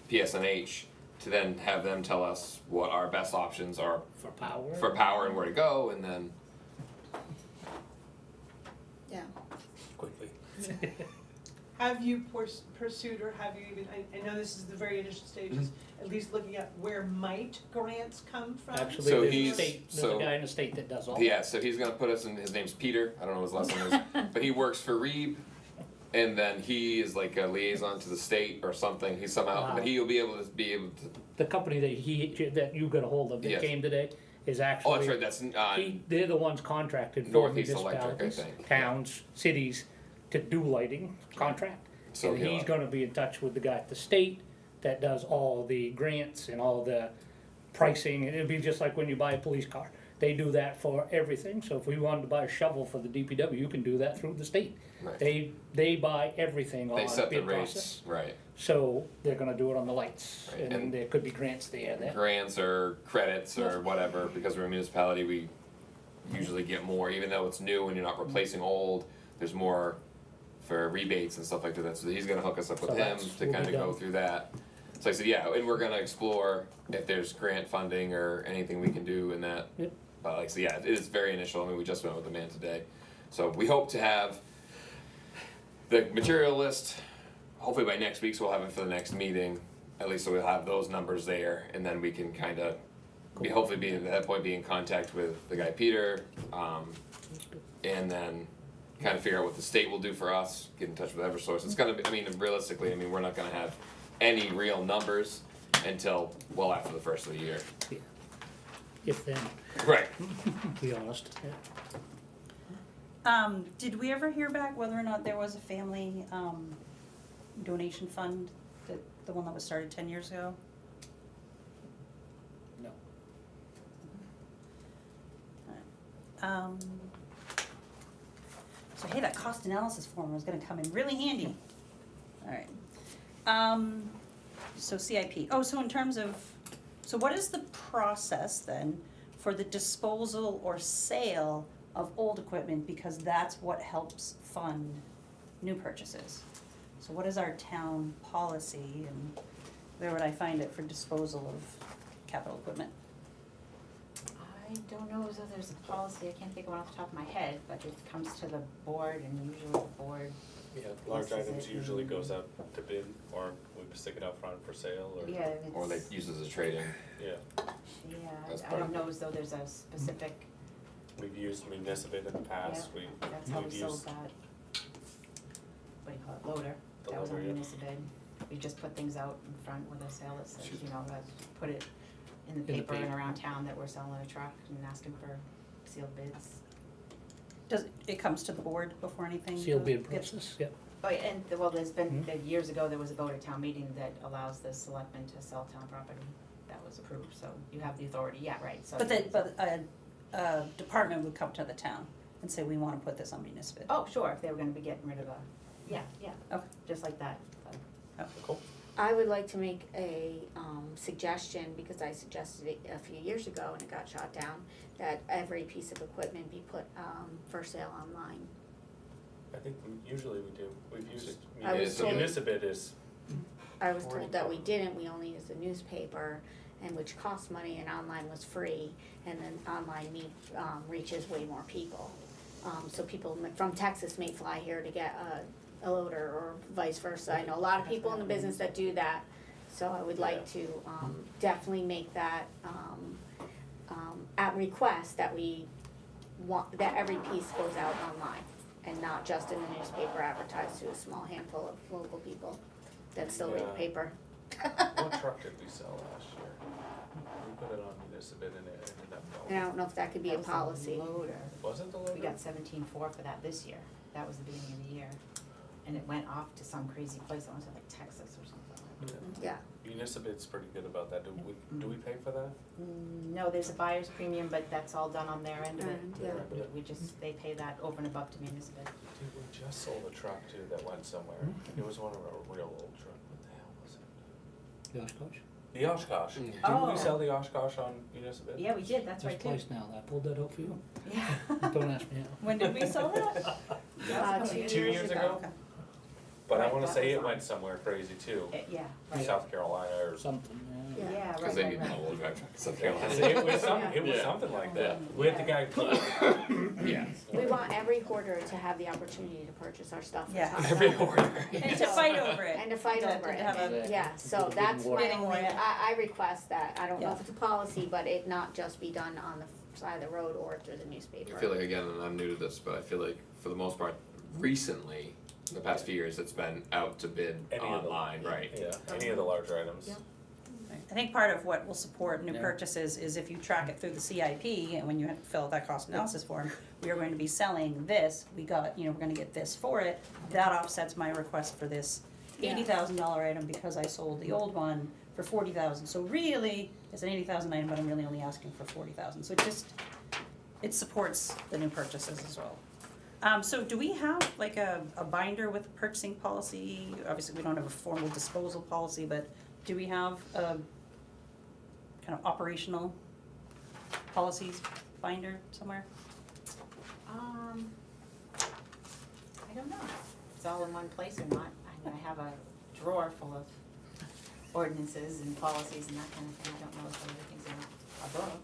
PSNH to then have them tell us what our best options are For power. and where to go, and then. Yeah. Quickly. Have you pursued, or have you even, I know this is the very initial stages, at least looking at where might grants come from? Actually, So there's a he's- state, there's so- a guy in the state that does all that. Yeah, so he's gonna put us in, his name's Peter, I don't know what his last name is, but he works for Reeb, and then he is like a liaison to the state or something, he's somehow, Wow. but he'll be able to The company that you got a hold of that Yes. came today is actually. oh, that's right, that's, They're the ones contracted for Northeast Electric, I municipalities, think. towns, cities, to do lighting contract. So And he's he'll- gonna be in touch with the guy at the state that does all the grants and all the pricing, and it'd be just like when you buy a police car. They do that for everything, so if we wanted to buy a shovel for the DPW, you can do that through the state. Right. They buy everything on they set the bid rates, process. right. So they're gonna do it on the lights, Right, and and- there could be grants there that. Grants or credits or whatever, because we're a municipality, we usually get more, even though it's new and you're not replacing old, there's more for rebates and stuff like that, so he's gonna hook us up with So him that's to what kinda we go done. through that. So I said, yeah, and we're gonna explore if there's grant funding or anything we can do in that. Yep. But like, so yeah, it is very initial, I mean, we just met with the man today, so we hope to have the material list hopefully by next week, so we'll have it for the next meeting, at least so we'll have those numbers there, and then we can kinda hopefully be at that point, be in contact with the guy Peter, and then kind of figure out what the state will do for us, get in touch with Eversource. It's gonna be, I mean, realistically, I mean, we're not gonna have any real numbers until well after the first of the year. If then, Right. to be honest, yeah. Did we ever hear back whether or not there was a family, donation fund, the one that was started 10 years ago? No. So hey, that cost analysis form was gonna come in really handy. Alright. So CIP, so in terms of, so what is the process then for the disposal or sale of old equipment, because that's what helps fund new purchases? So what is our town policy, and where would I find it for disposal of capital equipment? I don't know as though there's a policy, I can't think of one off the top of my head, but it comes to the board and usually the board, Yeah, large This is items it. usually goes out to bid, or we stick it out front for sale, or, yeah, Or they it's, use it as a trade-in. yeah. That's I part don't of know as though there's a specific, We've used Municipal in the past, that's how we we've sold used that, what do you call it, loader, the that was on loader, yeah. municipal bid. We just put things out in front with a sale that says, Excuse you know, put it in the the paper and paper. around town that we're selling a truck and asking for sealed bids. Does, it comes to the board before anything? Sealed bid gets- process, yep. Oh, and, well, there's been, Mhm. years ago, there was a vote at town meeting that allows the selectmen to sell town property. That was approved, so you have the authority, yeah, right, so. But a department would come to the town and say, we wanna put this on municipal. Oh, sure, if they were gonna be getting rid of a, yeah, Okay. just like that. Cool. I would like to make a suggestion, because I suggested it a few years ago and it got shot down, that every piece of equipment be put for sale online. I think usually we do, we've used, I was told- Municipal is, I was 40 told that we didn't, we only used the newspaper, and which cost money, and online was free, and then online reaches way more people. So people from Texas may fly here to get a loader, or vice versa. I know a lot of people in the business that do that, so I would like to definitely make that at request that we want, that every piece goes out online, and not just in the newspaper advertised to a small handful of local people that still read the Yeah. paper. what truck did we sell last year? We put it on Municipal and it ended up And I going, don't know if that could be a That was policy. loader. was it the loader? We got 17.4 for that this year, that was the beginning of the year. And it went off to some crazy place, I want to say like Texas or something. Yeah, Municipal's pretty good about that, do we pay for that? No, there's a buyer's premium, but that's all done on their end of it. Yeah. We just, they pay that over and above to municipal. Dude, we just sold a truck too that went somewhere, it was one of our real old truck, what the hell was it? The Oshkosh? The Oshkosh, Mm. didn't Oh. we sell the Oshkosh on Municipal? Yeah, we did, that's There's right too. twice now, I pulled that out for you. Yeah. Don't ask me how. When did we sell that? 2 years ago? Okay. But I Right, wanna that say was it on. went somewhere crazy too, Yeah, right. South Carolina or Something, yeah. Yeah. Yeah, Cause right, they right, need right. an all-wheel drive truck in South Carolina. it was it was Yeah. something like that, Yeah. we had the guy, Yeah. we want every hoarder to have the opportunity to purchase our stuff. for Yeah. top Every dollar. order. And to fight over it. And to fight To- over to it, have a- and, yeah, so Bidding that's war. my Bidding war, only, yeah. I request that, I don't know Yeah. if it's a policy, but it not just be done on the side of the road or through the newspaper. I feel like, again, and I'm new to this, but I feel like for the most part, recently, in the past few years, it's been out to bid Any of them. online, right? yeah, any of the larger items. Yeah. I think part of what will support new Yeah. purchases is if you track it through the CIP, and when you fill out that cost analysis form, we are going to be selling this, we're gonna get this for it, that offsets my request for this Yeah. $80,000 item because I sold the old one for $40,000. So really, it's an $80,000 item, but I'm really only asking for $40,000, so it supports the new purchases as well. So do we have like a binder with purchasing policy? Obviously, we don't have a formal disposal policy, but do we have a kind of operational policies binder somewhere? I don't know, if it's all in one place or not, I have a drawer full of ordinances and policies and that kind of thing, I don't know if everything's in a book,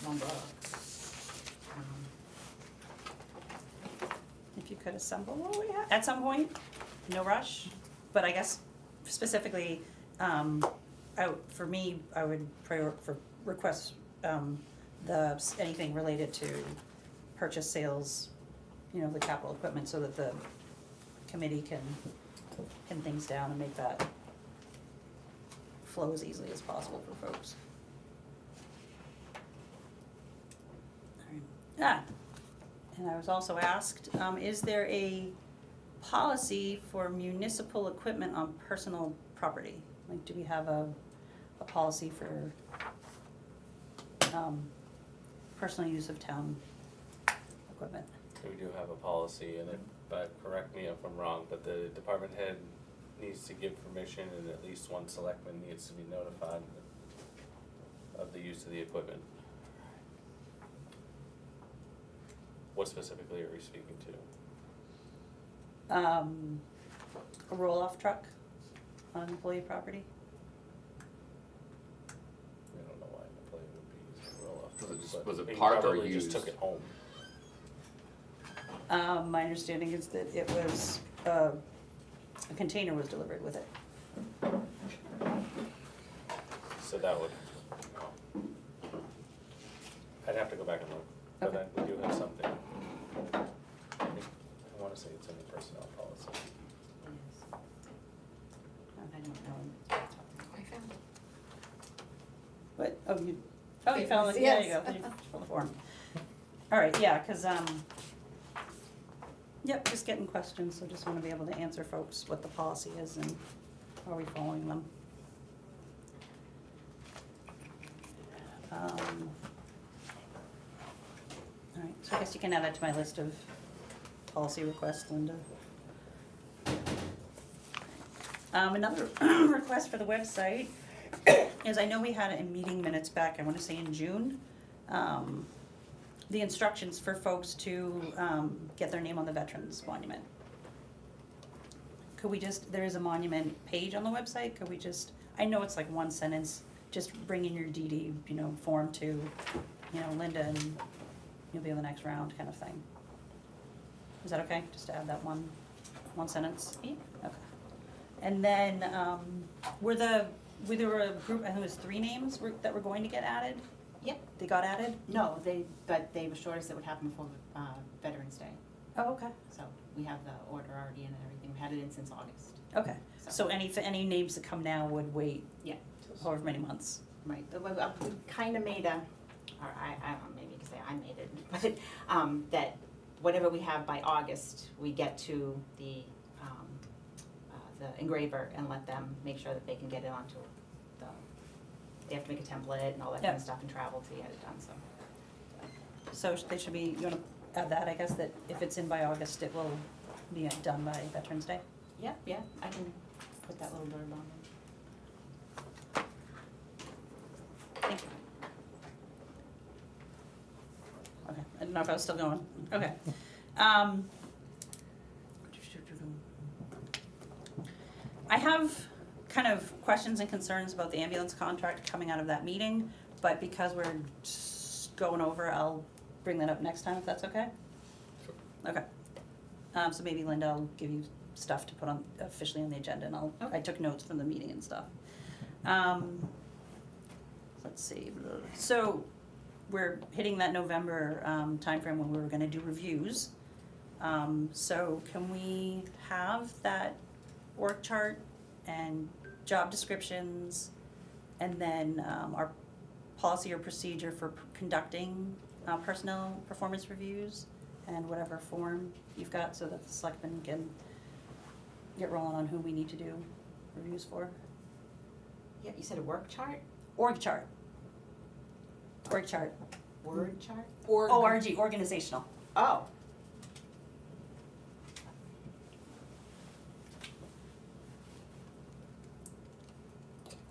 one book. If you could assemble what we have, at some point, no rush, but I guess specifically, for me, I would request, anything related to purchase, sales, the capital equipment, so that the committee can pin things down and make that flow as easily as possible for folks. And I was also asked, is there a policy for municipal equipment on personal property? Like, do we have a policy for, personal use of town equipment? We do have a policy in it, but correct me if I'm wrong, but the department head needs to give permission and at least one selectman needs to be notified of the use of the equipment. What specifically are we speaking to? A roll-off truck on employee property? I don't know why an employee would be using a roll-off. Was it He parked or probably used? just took it home. My understanding is that it was, a container was delivered with it. So that would, I'd have to go back and look, but we do have something. I wanna say it's in the personnel policy. I don't know. I found it. What, you found it, yeah, there you go, you filled the form. All right, yeah, 'cause, yep, just getting questions, so just wanna be able to answer folks what the policy is and are we following them. All right, so I guess you can add that to my list of policy requests, Linda. Another request for the website is, I know we had it in meeting minutes back, I wanna say in June. The instructions for folks to, get their name on the Veterans Monument. Could we just, there is a monument page on the website, could we just, I know it's like one sentence, just bring in your DD, form to, Linda, and you'll be on the next round, kind of thing. Is that okay, just to add that one sentence? Yeah. Okay. And then, were there a group, I think it was 3 names that were going to get added? Yep. They got added? No, but they assured us it would happen before, Veterans Day, Oh, okay. so we have the order already in and everything, we've had it in since August. Okay, so any names that come now would wait? Yeah. However many months? Right, but we kinda made a, or I don't know, maybe you could say I made it, but, that whatever we have by August, we get to the engraver and let them make sure that they can get it onto they have to make a template and all that kind of stuff and travel to get it done, so. So they should be, you wanna add that, I guess, that if it's in by August, it will be done by Veterans Day? Yeah, I can put that little blurb on there. Thank you. Okay, I didn't know if I was still going, okay. I have kind of questions and concerns about the ambulance contract coming out of that meeting, but because we're just going over, I'll bring that up next time, if that's okay? Okay. So maybe Linda, I'll give you stuff to put on, officially on the agenda, and I took notes from the meeting and stuff. Let's see, so we're hitting that November timeframe when we were gonna do reviews. So can we have that org chart and job descriptions, and then our policy or procedure for conducting personnel performance reviews, and whatever form you've got, so that the selectmen can get rolling on who we need to do reviews for? Yeah, you said a work chart? Org chart. Org chart. Word chart? ORG, organizational. Oh.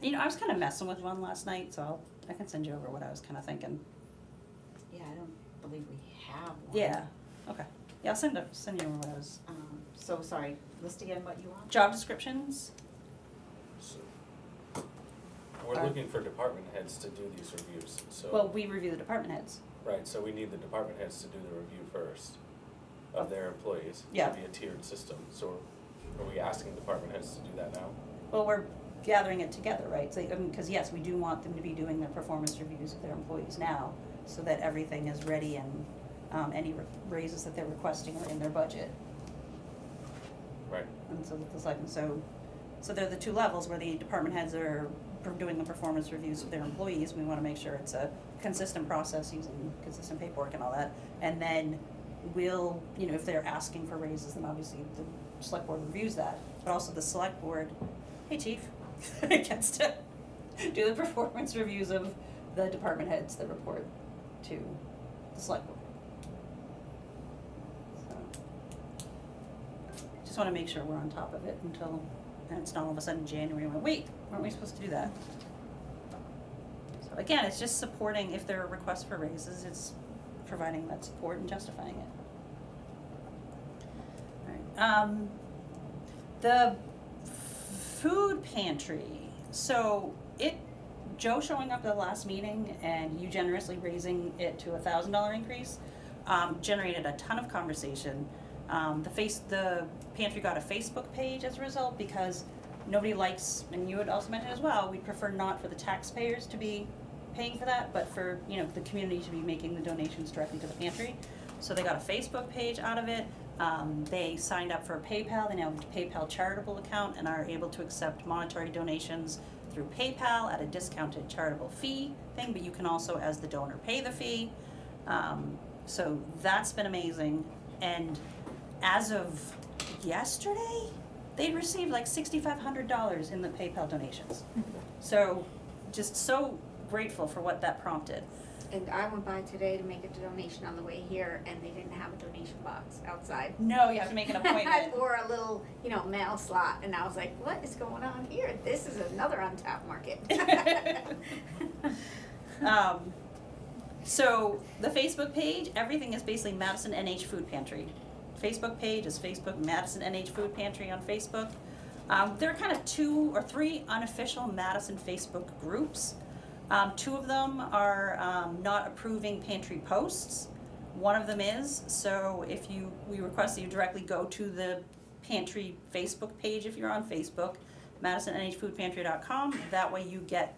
I was kind of messing with one last night, so I can send you over what I was kind of thinking. Yeah, I don't believe we have one. Yeah, okay. Yeah, I'll send you over what I was. So, sorry, list again what you want? Job descriptions? We're looking for department heads to do these reviews, so. Well, we review the department heads. Right, so we need the department heads to do the review first of their employees. Yeah. To be a tiered system, so Are we asking department heads to do that now? Well, we're gathering it together, right? So, because yes, we do want them to be doing their performance reviews of their employees now, so that everything is ready and, any raises that they're requesting are in their budget. Right. And so the selectmen, so they're the two levels where the department heads are doing the performance reviews of their employees. We wanna make sure it's a consistent process using consistent paperwork and all that. And then we'll, if they're asking for raises, then obviously the select board reviews that. But also the select board, hey chief, gets to do the performance reviews of the department heads that report to the select board. So, just wanna make sure we're on top of it until, and it's not all of a sudden January, we're like, wait, weren't we supposed to do that? So again, it's just supporting, if there are requests for raises, it's providing that support and justifying it. Alright, the food pantry, so Joe showing up at the last meeting and you generously raising it to $1,000 increase, generated a ton of conversation. The pantry got a Facebook page as a result because nobody likes, and you had also mentioned as well, we'd prefer not for the taxpayers to be paying for that, but for, the community to be making the donations directly to the pantry. So they got a Facebook page out of it. They signed up for PayPal. They now have a PayPal charitable account and are able to accept monetary donations through PayPal at a discounted charitable fee thing, but you can also, as the donor, pay the fee. So that's been amazing. And as of yesterday, they'd received like $6,500 in the PayPal donations. So just so grateful for what that prompted. And I went by today to make a donation on the way here, and they didn't have a donation box outside. No, you have to make an appointment. Or a little, mail slot, and I was like, what is going on here? This is another untapped market. So the Facebook page, everything is basically Madison NH Food Pantry. Facebook page is Facebook Madison NH Food Pantry on Facebook. There are kind of 2 or 3 unofficial Madison Facebook groups. 2 of them are not approving pantry posts. One of them is, so we request that you directly go to the pantry Facebook page if you're on Facebook, MadisonNHFoodPantry.com. That way you get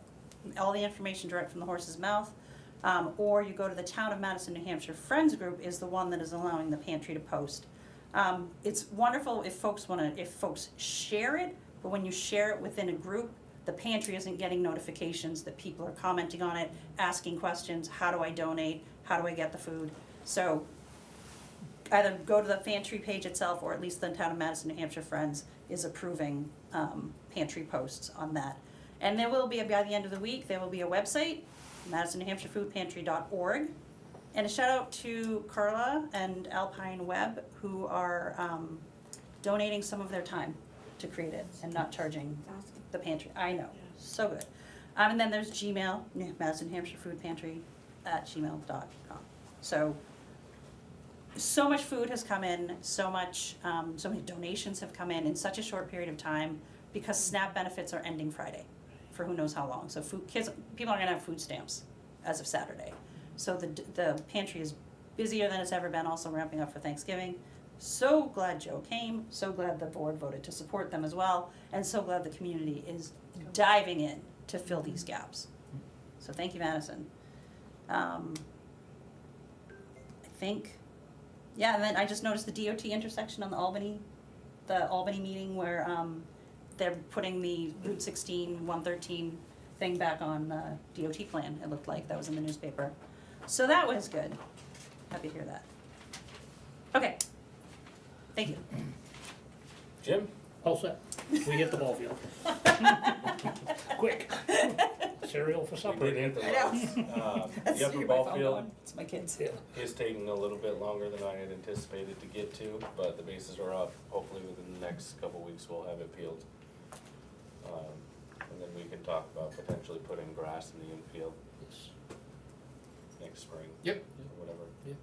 all the information direct from the horse's mouth. Or you go to the Town of Madison, New Hampshire Friends group is the one that is allowing the pantry to post. It's wonderful if folks share it, but when you share it within a group, the pantry isn't getting notifications that people are commenting on it, asking questions, how do I donate, how do I get the food? So either go to the pantry page itself, or at least the Town of Madison, New Hampshire Friends is approving pantry posts on that. And there will be, by the end of the week, there will be a website, MadisonNewHampshireFoodPantry.org. And a shout out to Carla and Alpine Web, who are donating some of their time to create it and not charging the pantry. I know, so good. And then there's Gmail, Madison New Hampshire Food Pantry @gmail.com. So much food has come in, so many donations have come in such a short period of time, because SNAP benefits are ending Friday for who knows how long. So people are gonna have food stamps as of Saturday. So the pantry is busier than it's ever been, also ramping up for Thanksgiving. So glad Joe came, so glad the board voted to support them as well, and so glad the community is diving in to fill these gaps. So thank you, Madison. I think, and then I just noticed the DOT intersection on the Albany meeting where they're putting the Route 16, 113 thing back on DOT plan, it looked like, that was in the newspaper. So that was good, happy to hear that. Okay, thank you. Jim? All set. We hit the ball field. Quick. Cereal for supper. We did hit the ball. The upper ball field It's my kids. is taking a little bit longer than I had anticipated to get to, but the bases are up. Hopefully within the next couple weeks we'll have it peeled. And then we can talk about potentially putting grass in the infield next spring. Yep. Or whatever. Yep.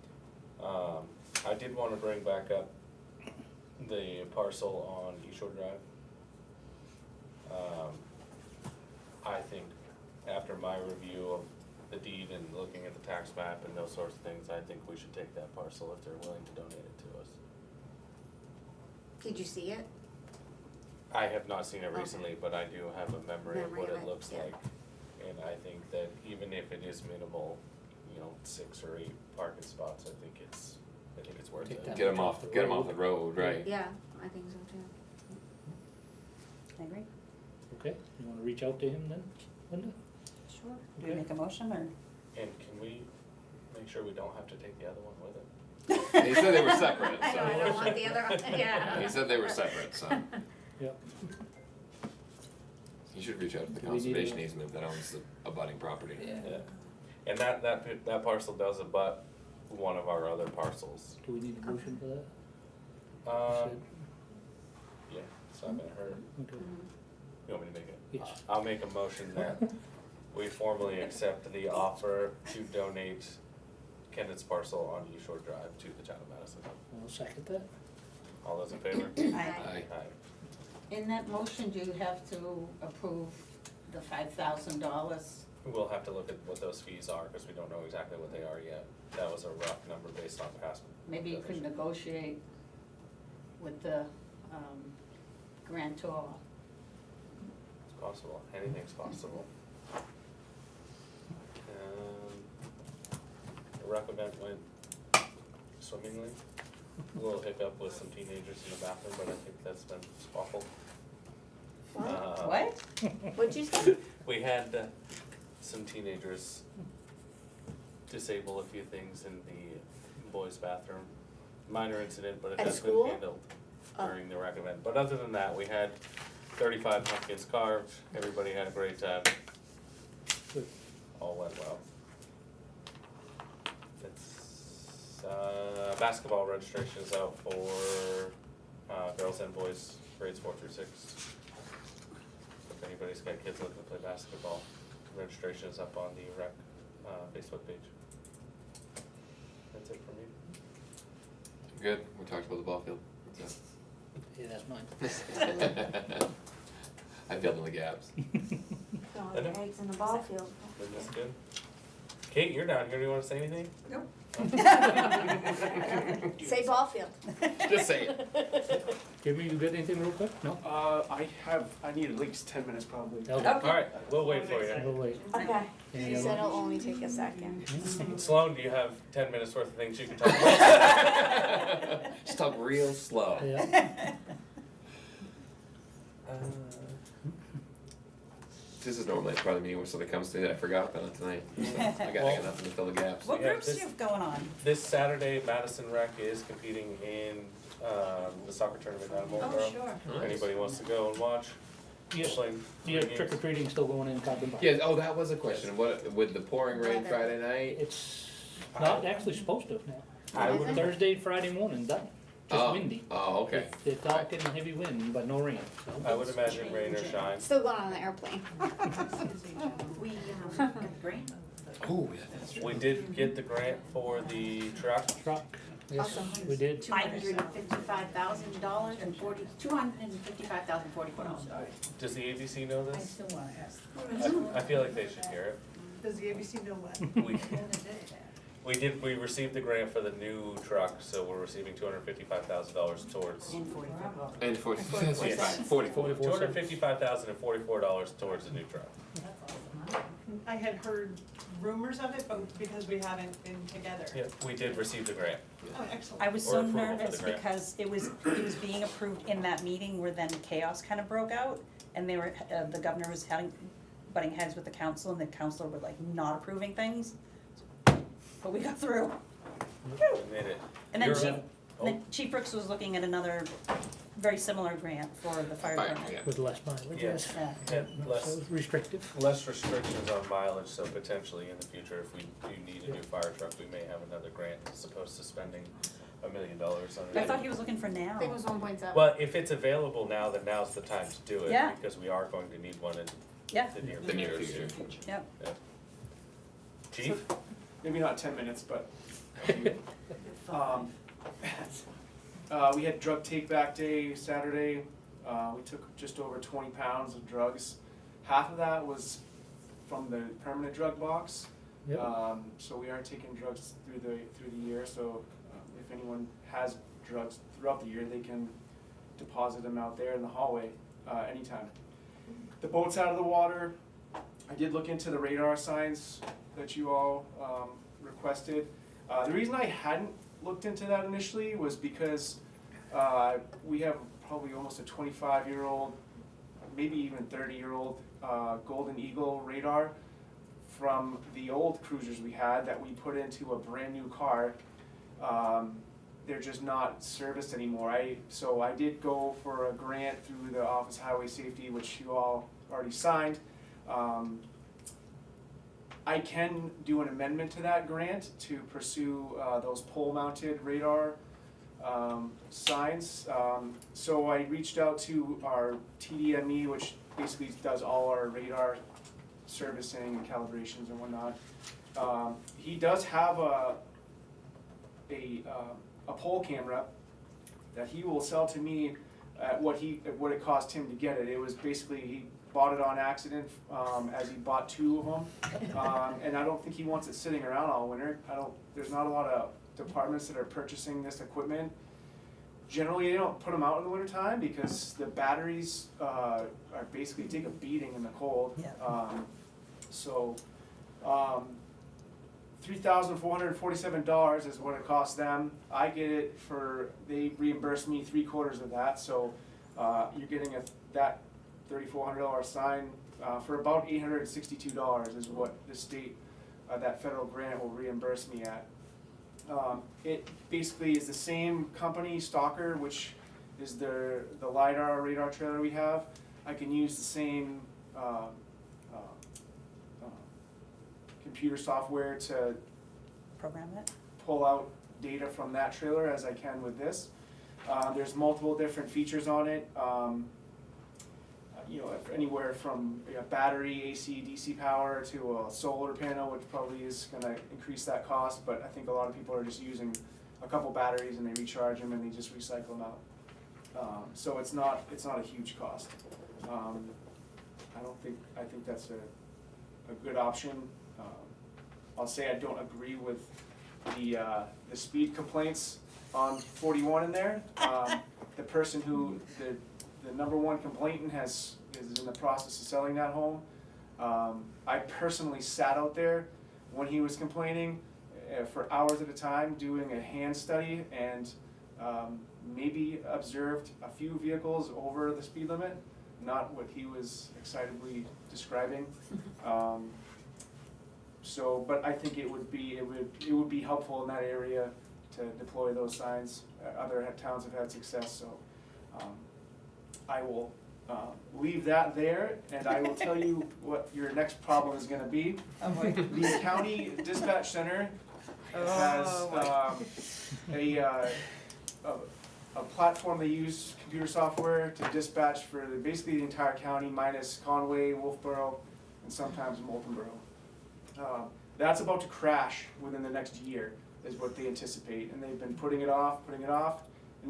I did wanna bring back up the parcel on East Shore Drive. I think after my review of the deed and looking at the tax map and those sorts of things, I think we should take that parcel if they're willing to donate it to us. Did you see it? I have not seen it recently, but I do have a memory of Memory what of it it, looks yeah. like. And I think that even if it is minimal, 6 or 8 parking spots, I think it's worth Take it. that. Get them off the road, right? Yeah, I think so too. I agree. Okay, you wanna reach out to him then, Linda? Sure. Do we Okay. make a motion or? And can we make sure we don't have to take the other one with it? He said they were separate, I know, I don't want the so. other, yeah. He said they were separate, so. Yep. You should reach out to the Do we need conservation a- easement that owns the abutting property. Yeah. And that parcel does abut one of our other parcels. Do we need a motion for that? Yeah, it's not gonna hurt. Okay. You want me to make it? Yes. I'll make a motion that we formally accept the offer to donate Kennett's parcel on East Shore Drive to the town of Madison. I'll second that. All those in favor? Aye. Aye. In that motion, do you have to approve the $5,000? We'll have to look at what those fees are, because we don't know exactly what they are yet. That was a rough number based on past. Maybe you could negotiate with the grantor. It's possible, anything's possible. The rec event went swimmingly. A little hiccup with some teenagers in the bathroom, but I think that's been awful. What? What'd you say? We had some teenagers disable a few things in the boys' bathroom. Minor incident, but it At has been school? handled Oh. during the rec event. But other than that, we had 35 pumpkins carved, everybody had a great time. Good. All went well. It's, basketball registration is out for, girls and boys, grades 4 through 6. If anybody's got kids looking to play basketball, registration is up on the rec, Facebook page. That's it for me. Good, we talked about the ball field. That's Yeah, that's mine. it. I filled in the gaps. Throwing the eggs in the ball field. Isn't this good? Kate, you're down here, do you wanna say anything? Nope. Say ball field. Just say it. Jimmy, you got anything real quick? No? I need at least 10 minutes probably. Okay. Alright, we'll wait for you. We'll wait. Okay, Any he other- said it'll only take a second. Sloan, do you have 10 minutes worth of things you can talk about? Just talk real slow. Yeah. This is normally part of the meeting where somebody comes to me that I forgot, but not tonight. So I got nothing to fill the gaps. What Yeah, groups do this- you have going on? This Saturday, Madison Rec is competing in the soccer tournament down in Marlboro. Oh, sure. Nice. Anybody wants to go and watch? Yes. Playing Yeah, games. trick or treating still going in Cobden Park. Yeah, oh, that was a question. What, with the pouring rain Weather. Friday night? It's not actually supposed to now. I would, Thursday, Friday morning, done. Just Oh, windy. Oh, okay. It's all getting heavy wind, but no rain, so. I would imagine rain or shine. Still going on the airplane. We got grant. Oh, yeah, that's true. We did get the grant for the truck. Truck, yes, Awesome. we did. $255,000 and $255,044. Does the ABC know I this? still wanna ask. I feel like they should hear Does the ABC know what? it. We received the grant for the new truck, so we're receiving $255,000 towards. And $44. And 40, Yes. that's fine. 44. $255,044 towards the new truck. I had heard rumors of it, but because we haven't been together. Yeah, we did receive the grant. Oh, excellent. I was Or so approval for the nervous grant. because it was being approved in that meeting where then chaos kind of broke out. And they were, the governor was butting heads with the council and the council were like not approving things. But we got through. We made it. And then You're- Chief Brooks was looking at another very similar grant for the fire Fire, department. yeah. With less mileage, Yes. yes. Yeah. Yeah, less, So restrictive. less restrictions on mileage, so potentially in the future, if we do need a new fire truck, we may have another grant as opposed to spending $1 million on it. I thought he was looking for now. I think it was 1.7. But if it's available now, then now's the time to do it, Yeah. because we are going to need one in Yeah, the near The near future. future. yep. Chief? Maybe not 10 minutes, but we had drug take back day Saturday. We took just over 20 pounds of drugs. Half of that was from the permanent drug box. Yep. So we are taking drugs through the year. So if anyone has drugs throughout the year, they can deposit them out there in the hallway. anytime. The boat's out of the water. I did look into the radar signs that you all requested. The reason I hadn't looked into that initially was because we have probably almost a 25-year-old, maybe even 30-year-old Golden Eagle radar from the old cruisers we had that we put into a brand new car. They're just not serviced anymore. So I did go for a grant through the Office of Highway Safety, which you all already signed. I can do an amendment to that grant to pursue those pole-mounted radar signs. So I reached out to our TDME, which basically does all our radar servicing and calibrations and whatnot. He does have a pole camera that he will sell to me at what it cost him to get it. It was basically, he bought it on accident as he bought 2 of them, and I don't think he wants it sitting around all winter. There's not a lot of departments that are purchasing this equipment. Generally, they don't put them out in the winter time because the batteries are basically take a beating in the cold. $3,447 is what it costs them. I get it they reimburse me 3/4 of that, so you're getting that $3,400 sign for about $862 is what the state, that federal grant will reimburse me at. It basically is the same company, Stalker, which is the LiDAR radar trailer we have. I can use the same computer software to Program it. pull out data from that trailer as I can with this. There's multiple different features on it. Anywhere from battery, AC, DC power to a solar panel, which probably is going to increase that cost. But I think a lot of people are just using a couple batteries and they recharge them and they just recycle them out. So it's not a huge cost. I think that's a good option. I'll say I don't agree with the speed complaints on 41 in there. The person who the number one complainant is in the process of selling that home. I personally sat out there when he was complaining for hours at a time doing a hand study and maybe observed a few vehicles over the speed limit, not what he was excitedly describing. But I think it would be helpful in that area to deploy those signs. Other towns have had success, so I will leave that there, and I will tell you what your next problem is going to be. Oh boy. The county dispatch center has a platform they use, computer software, to dispatch for basically the entire county minus Conway, Wolfboro, and sometimes Moultonboro. That's about to crash within the next year, is what they anticipate, and they've been putting it off, and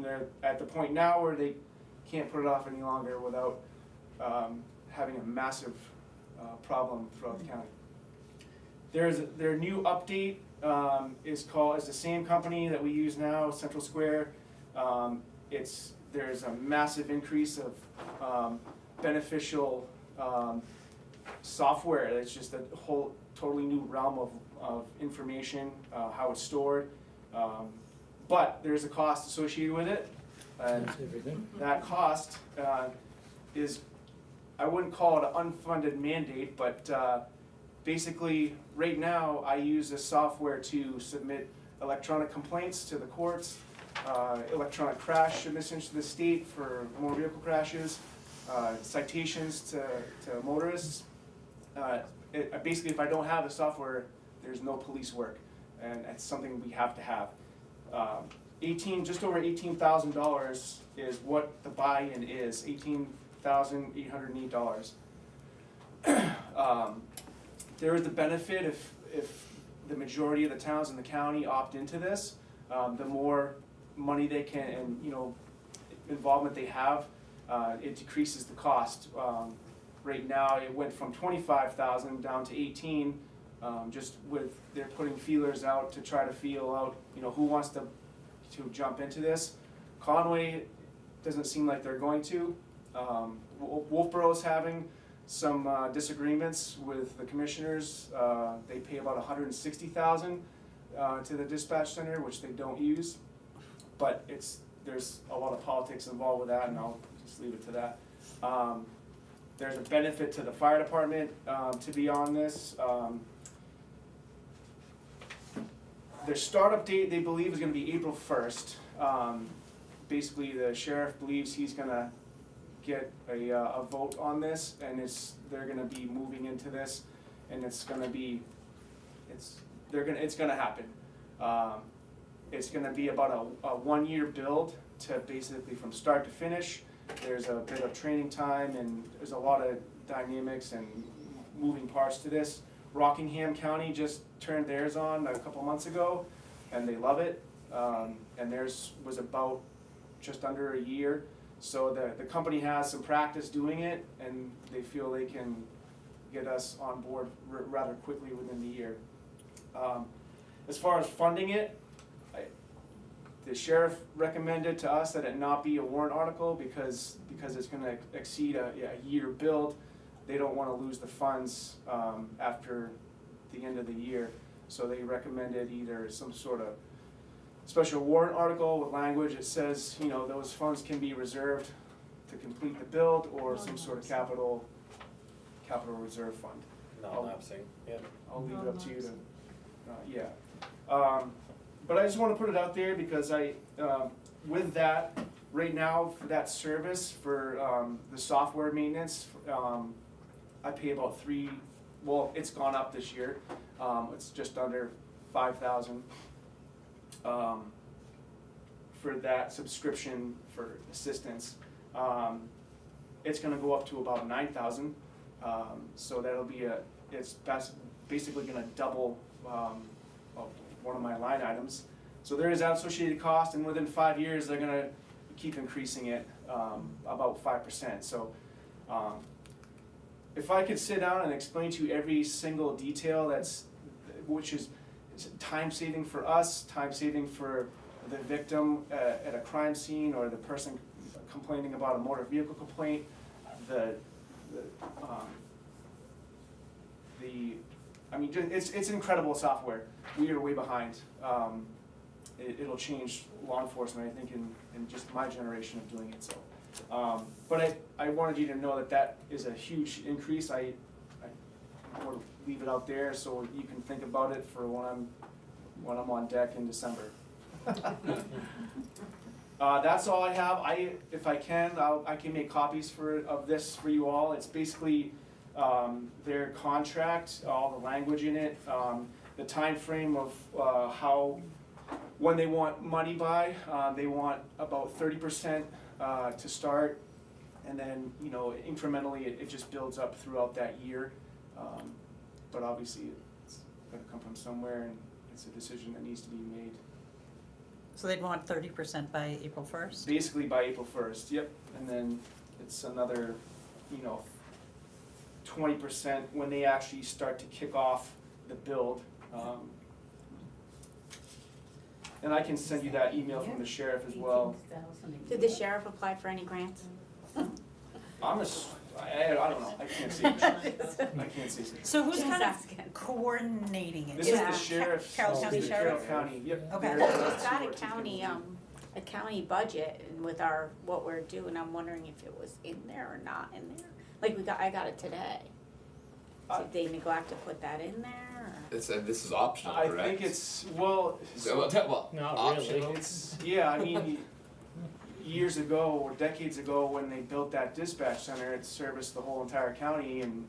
they're at the point now where they can't put it off any longer without having a massive problem throughout the county. Their new update is the same company that we use now, Central Square. There's a massive increase of beneficial software. It's just a whole totally new realm of information, how it's stored. But there's a cost associated with it. And that cost is, I wouldn't call it an unfunded mandate, but basically right now I use this software to submit electronic complaints to the courts, electronic crash submissions to the state for motor vehicle crashes, citations to motorists. Basically, if I don't have the software, there's no police work, and it's something we have to have. Just over $18,000 is what the buy-in is. $18,808. There is the benefit if the majority of the towns in the county opt into this, the more money they can and involvement they have, it decreases the cost. Right now, it went from $25,000 down to $18,000, just with they're putting feelers out to try to feel out, who wants to jump into this. Conway doesn't seem like they're going to. Wolfboro's having some disagreements with the commissioners. They pay about $160,000 to the dispatch center, which they don't use. But there's a lot of politics involved with that, and I'll just leave it to that. There's a benefit to the fire department to be on this. Their startup date, they believe, is gonna be April 1st. Basically, the sheriff believes he's gonna get a vote on this, and they're gonna be moving into this, and it's gonna happen. It's gonna be about a 1-year build to basically from start to finish. There's a bit of training time, and there's a lot of dynamics and moving parts to this. Rockingham County just turned theirs on a couple months ago, and they love it. And theirs was about just under a year. So the company has some practice doing it, and they feel they can get us on board rather quickly within the year. As far as funding it, the sheriff recommended to us that it not be a warrant article because it's gonna exceed a year build. They don't wanna lose the funds after the end of the year. So they recommended either some sort of special warrant article with language that says, those funds can be reserved to complete the build, or some sort of capital reserve fund. Non-lapsing, yeah. I'll leave it up to you to, but I just wanna put it out there because with that, right now, for that service, for the software maintenance, I pay about it's gone up this year. It's just under 5,000 for that subscription for assistance. It's gonna go up to about 9,000. So that'll be it's basically gonna double one of my line items. So there is that associated cost, and within 5 years, they're gonna keep increasing it about 5%. So if I could sit down and explain to you every single detail which is time saving for us, time saving for the victim at a crime scene, or the person complaining about a motor vehicle complaint, it's incredible software. We are way behind. It'll change law enforcement, I think, in just my generation of doing it. So, but I wanted you to know that is a huge increase. I want to leave it out there so you can think about it for when I'm on deck in December. That's all I have. If I can, I can make copies of this for you all. It's basically their contract, all the language in it, the time frame of when they want money by. They want about 30% to start, and then incrementally it just builds up throughout that year. But obviously it's got to come from somewhere, and it's a decision that needs to be made. So they'd want 30% by April 1st? Basically by April 1st, yep. And then it's another, 20% when they actually start to kick off the build. And I can send you that email from the sheriff as well. Did the sheriff apply for any grants? I don't know, I can't see. I can't see. So who's Just kind of asking. coordinating it? This is the sheriff. Carroll County This is the Sheriff? Carroll County, yep. Okay. We've got a county budget, and with what we're doing, I'm wondering if it was in there or not in there. Like I got it today. Did they neglect to put that in there, or? This is optional, I correct? think it's, Well, Not optional. really. Years ago or decades ago, when they built that dispatch center, it serviced the whole entire county, and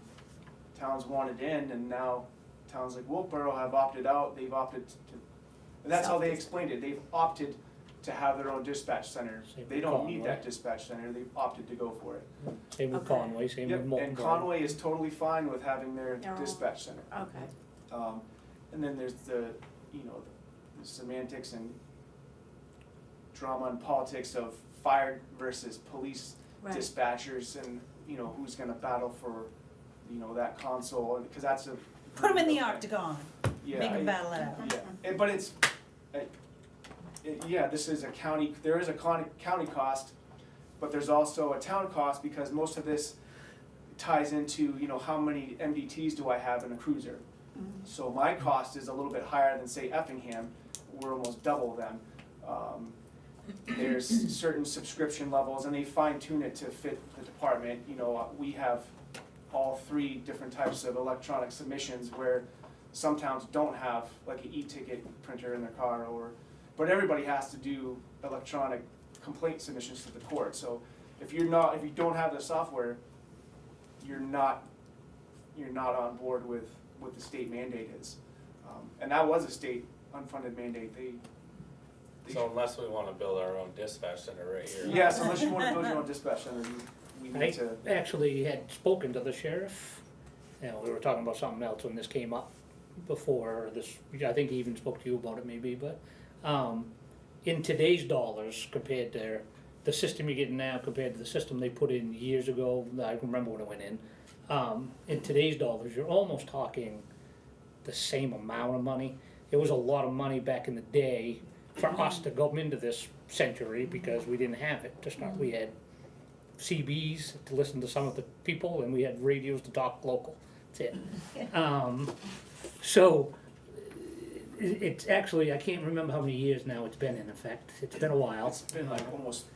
towns wanted in, and now towns like Wolfboro have opted out. They've opted to, and that's how they explained it. They've opted to have their own dispatch center. Same They with don't need Conway. that dispatch center. They've opted to go for it. Same with Okay. Conway, same Yep, with Molten. and Conway is totally fine with having their Their own. dispatch center. Okay. And then there's the semantics and drama and politics of fire versus police Right. dispatchers, and who's gonna battle for that console, because that's a Put them in the octagon, yeah, make them battle it out. yeah. But this is a county. There is a county cost, but there's also a town cost because most of this ties into, you know, how many MDTs do I have in a cruiser? So my cost is a little bit higher than, say, Effingham, we're almost double them. There's certain subscription levels, and they fine tune it to fit the department. You know, we have all 3 different types of electronic submissions where some towns don't have like an e-ticket printer in their car, but everybody has to do electronic complaint submissions to the court. So if you don't have the software, you're not on board with what the state mandate is. And that was a state unfunded mandate. So unless we wanna build our own dispatch center right here. Yes, unless you wanna build your own dispatch center, we need I to. actually had spoken to the sheriff, you know, we were talking about something else when this came up before this, I think he even spoke to you about it maybe, but, in today's dollars compared to the system you're getting now compared to the system they put in years ago, I remember when it went in today's dollars, you're almost talking the same amount of money. It was a lot of money back in the day for us to go into this century because we didn't have it to start. We had CBs to listen to some of the people, and we had radios to talk local. That's it. So it's actually, I can't remember how many years now it's been in effect. It's been a while. It's been like almost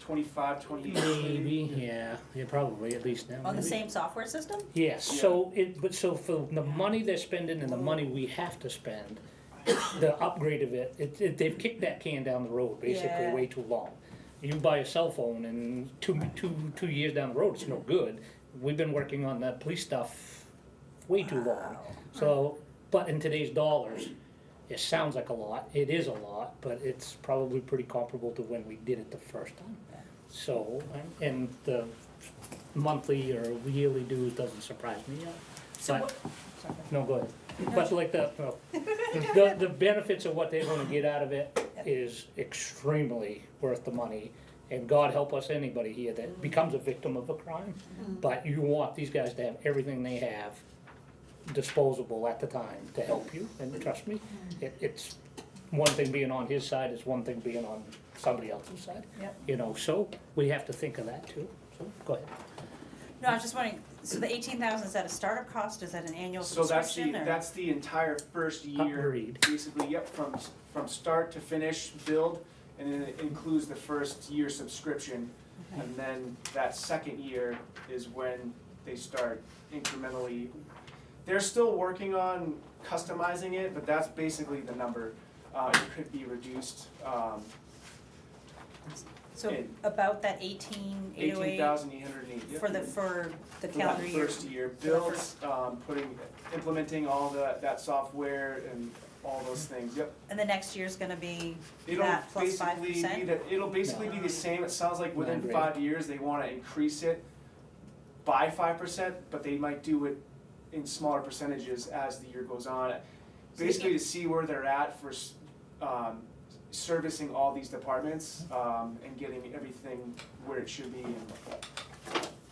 25, 28. Maybe, yeah, probably at least now. On the maybe. same software system? Yes, so so for the money they're spending and the money we have to spend, the upgrade of it, they've kicked that can down the road basically Yeah. way too long. You buy a cell phone and two years down the road, it's no good. We've been working on that police stuff way too long. So, but in today's dollars, it sounds like a lot, it is a lot, but it's probably pretty comparable to when we did it the first time. So, and the monthly or yearly dues doesn't surprise me yet. So But- No, go ahead. But like the benefits of what they're gonna get out of it is extremely worth the money. And God help us, anybody here that becomes a victim of a crime. But you want these guys to have everything they have disposable at the time to help you, and trust me, it's one thing being on his side, it's one thing being on somebody else's side. Yep. You know, so we have to think of that too, so go ahead. No, I was just wondering, so the 18,000, is that a startup cost, is that an annual So subscription, or? that's the entire first year, Upgrade. basically, yep, from start to finish build, and then it includes the first year subscription. Okay. And then that second year is when they start incrementally, they're still working on customizing it, but that's basically the number. It could be reduced, So in about that 18,808 $18,880, yep. for the For calendar that year? first year, For the build, first- implementing all that software and all those things, yep. And the next year's gonna be It'll that plus basically 5%? it'll basically be the same, it sounds like within Agreed. 5 years, they wanna increase it by 5%, but they might do it in smaller percentages as the year goes on. Basically to see where they're at for servicing all these departments, and getting everything where it should be, and,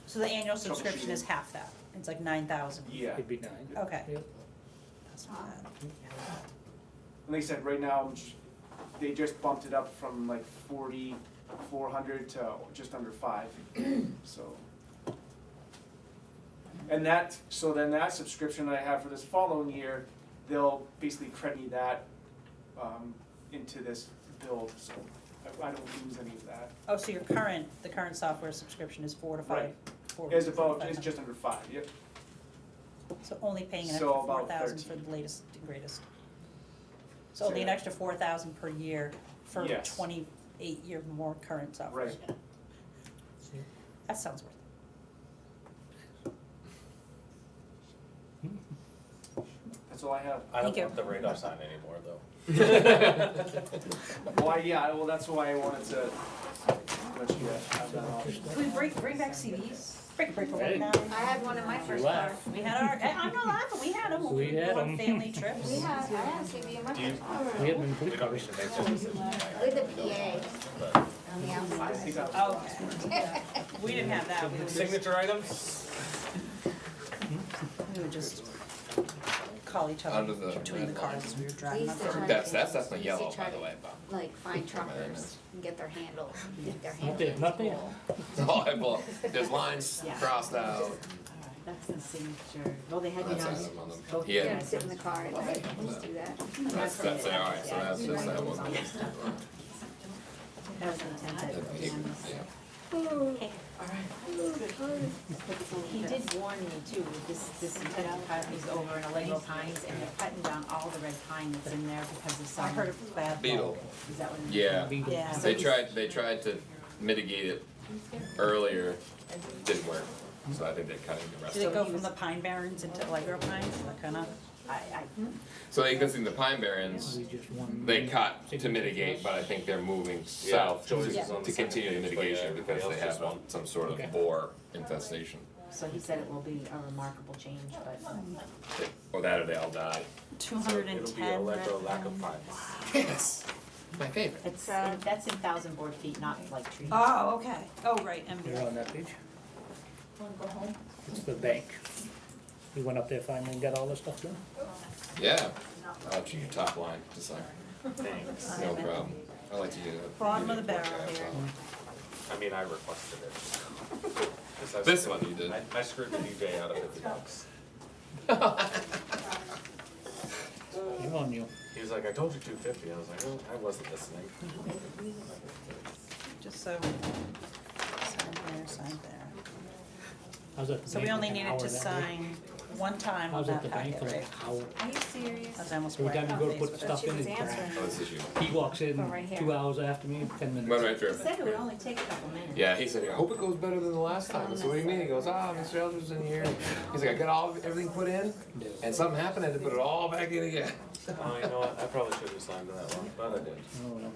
So the annual subscription is half that, it's like 9,000? yeah. It'd be 9. Okay. Yep. That's not bad. And like I said, right now, they just bumped it up from like 4,400 to just under 5, so. And then that subscription that I have for this following year, they'll basically credit me that, into this build, so I don't lose any of that. Oh, so the current software subscription is 4 to 5? Right. 4 It's to about, 500. it's just under 5, yep. So only paying an So extra about 4,000 for 13. the latest and greatest? So only an So- extra 4,000 per year for Yes. 28 year more current software? Right. That sounds worth That's all I have. I don't Thank you. want the radar sign anymore though. Well, that's why I wanted to let you guys have that off. it. Can we bring back CDs? Break for Hey. one now. I had one in my first car. laugh. We had our, I'm not laughing, we had them when We we had were on 'em. family trips. I had a CD in my first car. We have been police We cars. should make this. With a PA on the outside. Oh, okay. We didn't have that, we would just, Signature items? we would just call each other Under the between the red line. cars as we were We driving used up to there. try That's to- definitely we used to yellow, try by the to, way, but. Like find Oh, man. truckers and get their handles, get their Not handles. there, not there. Oh, I pull, there's lines Yeah. crossed out. Alright, that's the signature, well, they had you That's down. Adam on them. both Yeah. You guys. gotta sit in the car and like, let's do that. That's, alright, so that's just that one. That was intended. That paper, yeah. He did warn me too, this intent cut is over in illegal pines, and they're cutting down all the red pine that's in there because of some. I heard it was bad. Beetle. Is that what it is? Yeah, Yeah. they tried to mitigate it earlier, didn't work, so I think they're cutting the rest Did of it it. go from the pine barrens into Allegro pines, that kinda? So they can see the Pine Barrens, We just won. they cut to mitigate, but I think they're moving south Joyce is on to the continue the second page, but mitigation yeah, because everybody they else have just some sort Okay. of boar infestation. So he said it will be a remarkable change, but Or that or they all die. 210 It'll be a lack red of pines. pines. Yes, my favorite. it's, that's in 1,000 board feet, not like trees. Oh, okay. Oh, right, You're MBL. on that page. It's the bank. We went up there finally and got all this stuff done. Yeah, I'll let you your top line, just like, Thanks. no problem. I like to do that. Bottom of the barrel here. I mean, I requested it. 'Cause I This screwed- one you did. I screwed the DJ out of $50. You're on you. He was like, I told you 250. I was like, oh, I wasn't listening. Just so, sign there, sign there. How's that? So we only needed to sign one time on How's at that the bank packet, for right? an hour? Are you serious? I was almost Every right time on you go to face put with stuff it. in, was it answering. crashes. Oh, this is you. He walks in Oh, right here. 2 hours after me, 10 minutes. Run right through. He said it would only take a couple minutes. Yeah, he said, I hope it goes better than the last time. I said, what do you mean? He goes, Mr. Eldridge in here. He's like, I got everything put in, and something happened, I had to put it all back in again. Oh, you know what? I probably should have signed that one, but I did. Oh, well.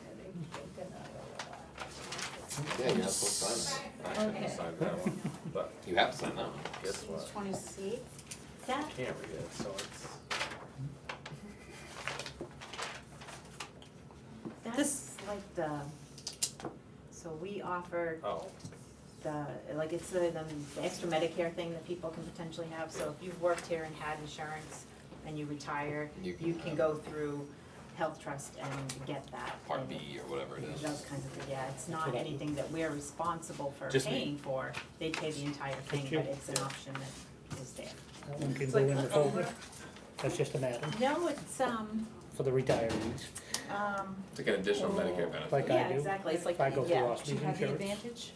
Yeah, you're not supposed to sign I shouldn't have signed that one, but that. You have to sign that one. guess what? 28. I can't read it, so it's. That's like the, so we offered Oh, the, like it's the extra Medicare thing that people can potentially have, so if you've worked here and had insurance and you retire, You can you can have- go through Health Trust and get that. Part and B or whatever it is. Those kinds of things, yeah, it's not what I do. anything that we're responsible for Just me. paying for, they pay the entire thing, Just you. but it's an option that is there. That one can go in the folder. That's just an add-on No, it's, for the retirees. It's like an additional Medicare benefit. Like I yeah, do. exactly, it's like, If I go through yeah, Osby's Do you have the insurance. advantage?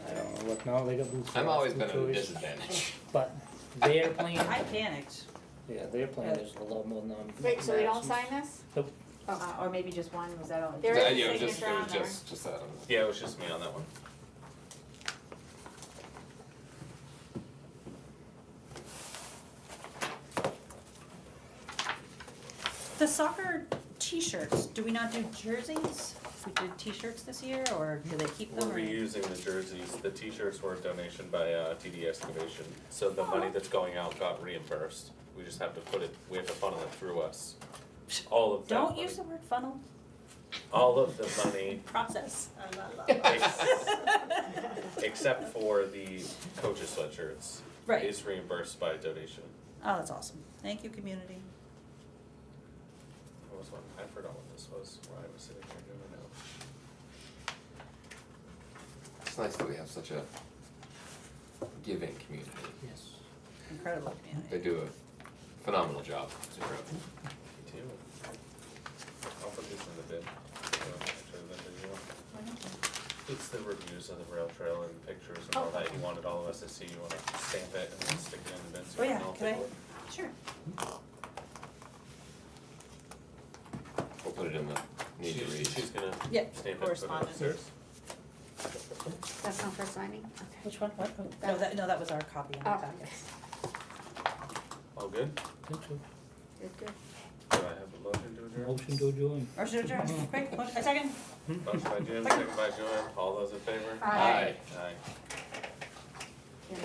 I don't know what, no, they got Blue Cross I've always Blue been at a Choice, disadvantage. But their plan, I panicked. yeah, their plan is a lot more non. Wait, so we don't sign this? Nope. or maybe just one, was that all? There is a Yeah, it was signature on there. just that. yeah, it was just me on that one. The soccer t-shirts, do we not do jerseys? We did t-shirts this year, or do they keep them? We're or- reusing the jerseys. The t-shirts were a donation by TD Excavation, so the money that's going out got reimbursed. We just have to put it, we have to funnel it through us. All of that Don't money, use the word funnel, all of the money, process. except for the coaches sweatshirts, Right. is reimbursed by donation. Oh, that's awesome. Thank you, community. What was one? I forgot what this was, where I was sitting there doing it. It's nice that we have such a giving community. Yes. Incredible community. They do a phenomenal job. It's incredible. Me too. I'll put this in the bin. So actually, that video. It's the reviews of the rail trail and pictures and all that. You wanted all of us to see. You wanna stamp it and then stick it in the bin so Oh, we yeah, can all can take I- a look. Sure. We'll put it in the need to read. She's gonna Yeah, stamp it, put it correspondence. upstairs. That's not for signing? Okay. Which one? What? Oh, no, that was our copy in the Oh. packets. All good? Think so. Good, good. Do I have a motion to adjourn? Motion to adjourn. Or should adjourn, quick, a second. Motion by Jim, second by Joanne. All those in favor? Aye. Aye. Yeah.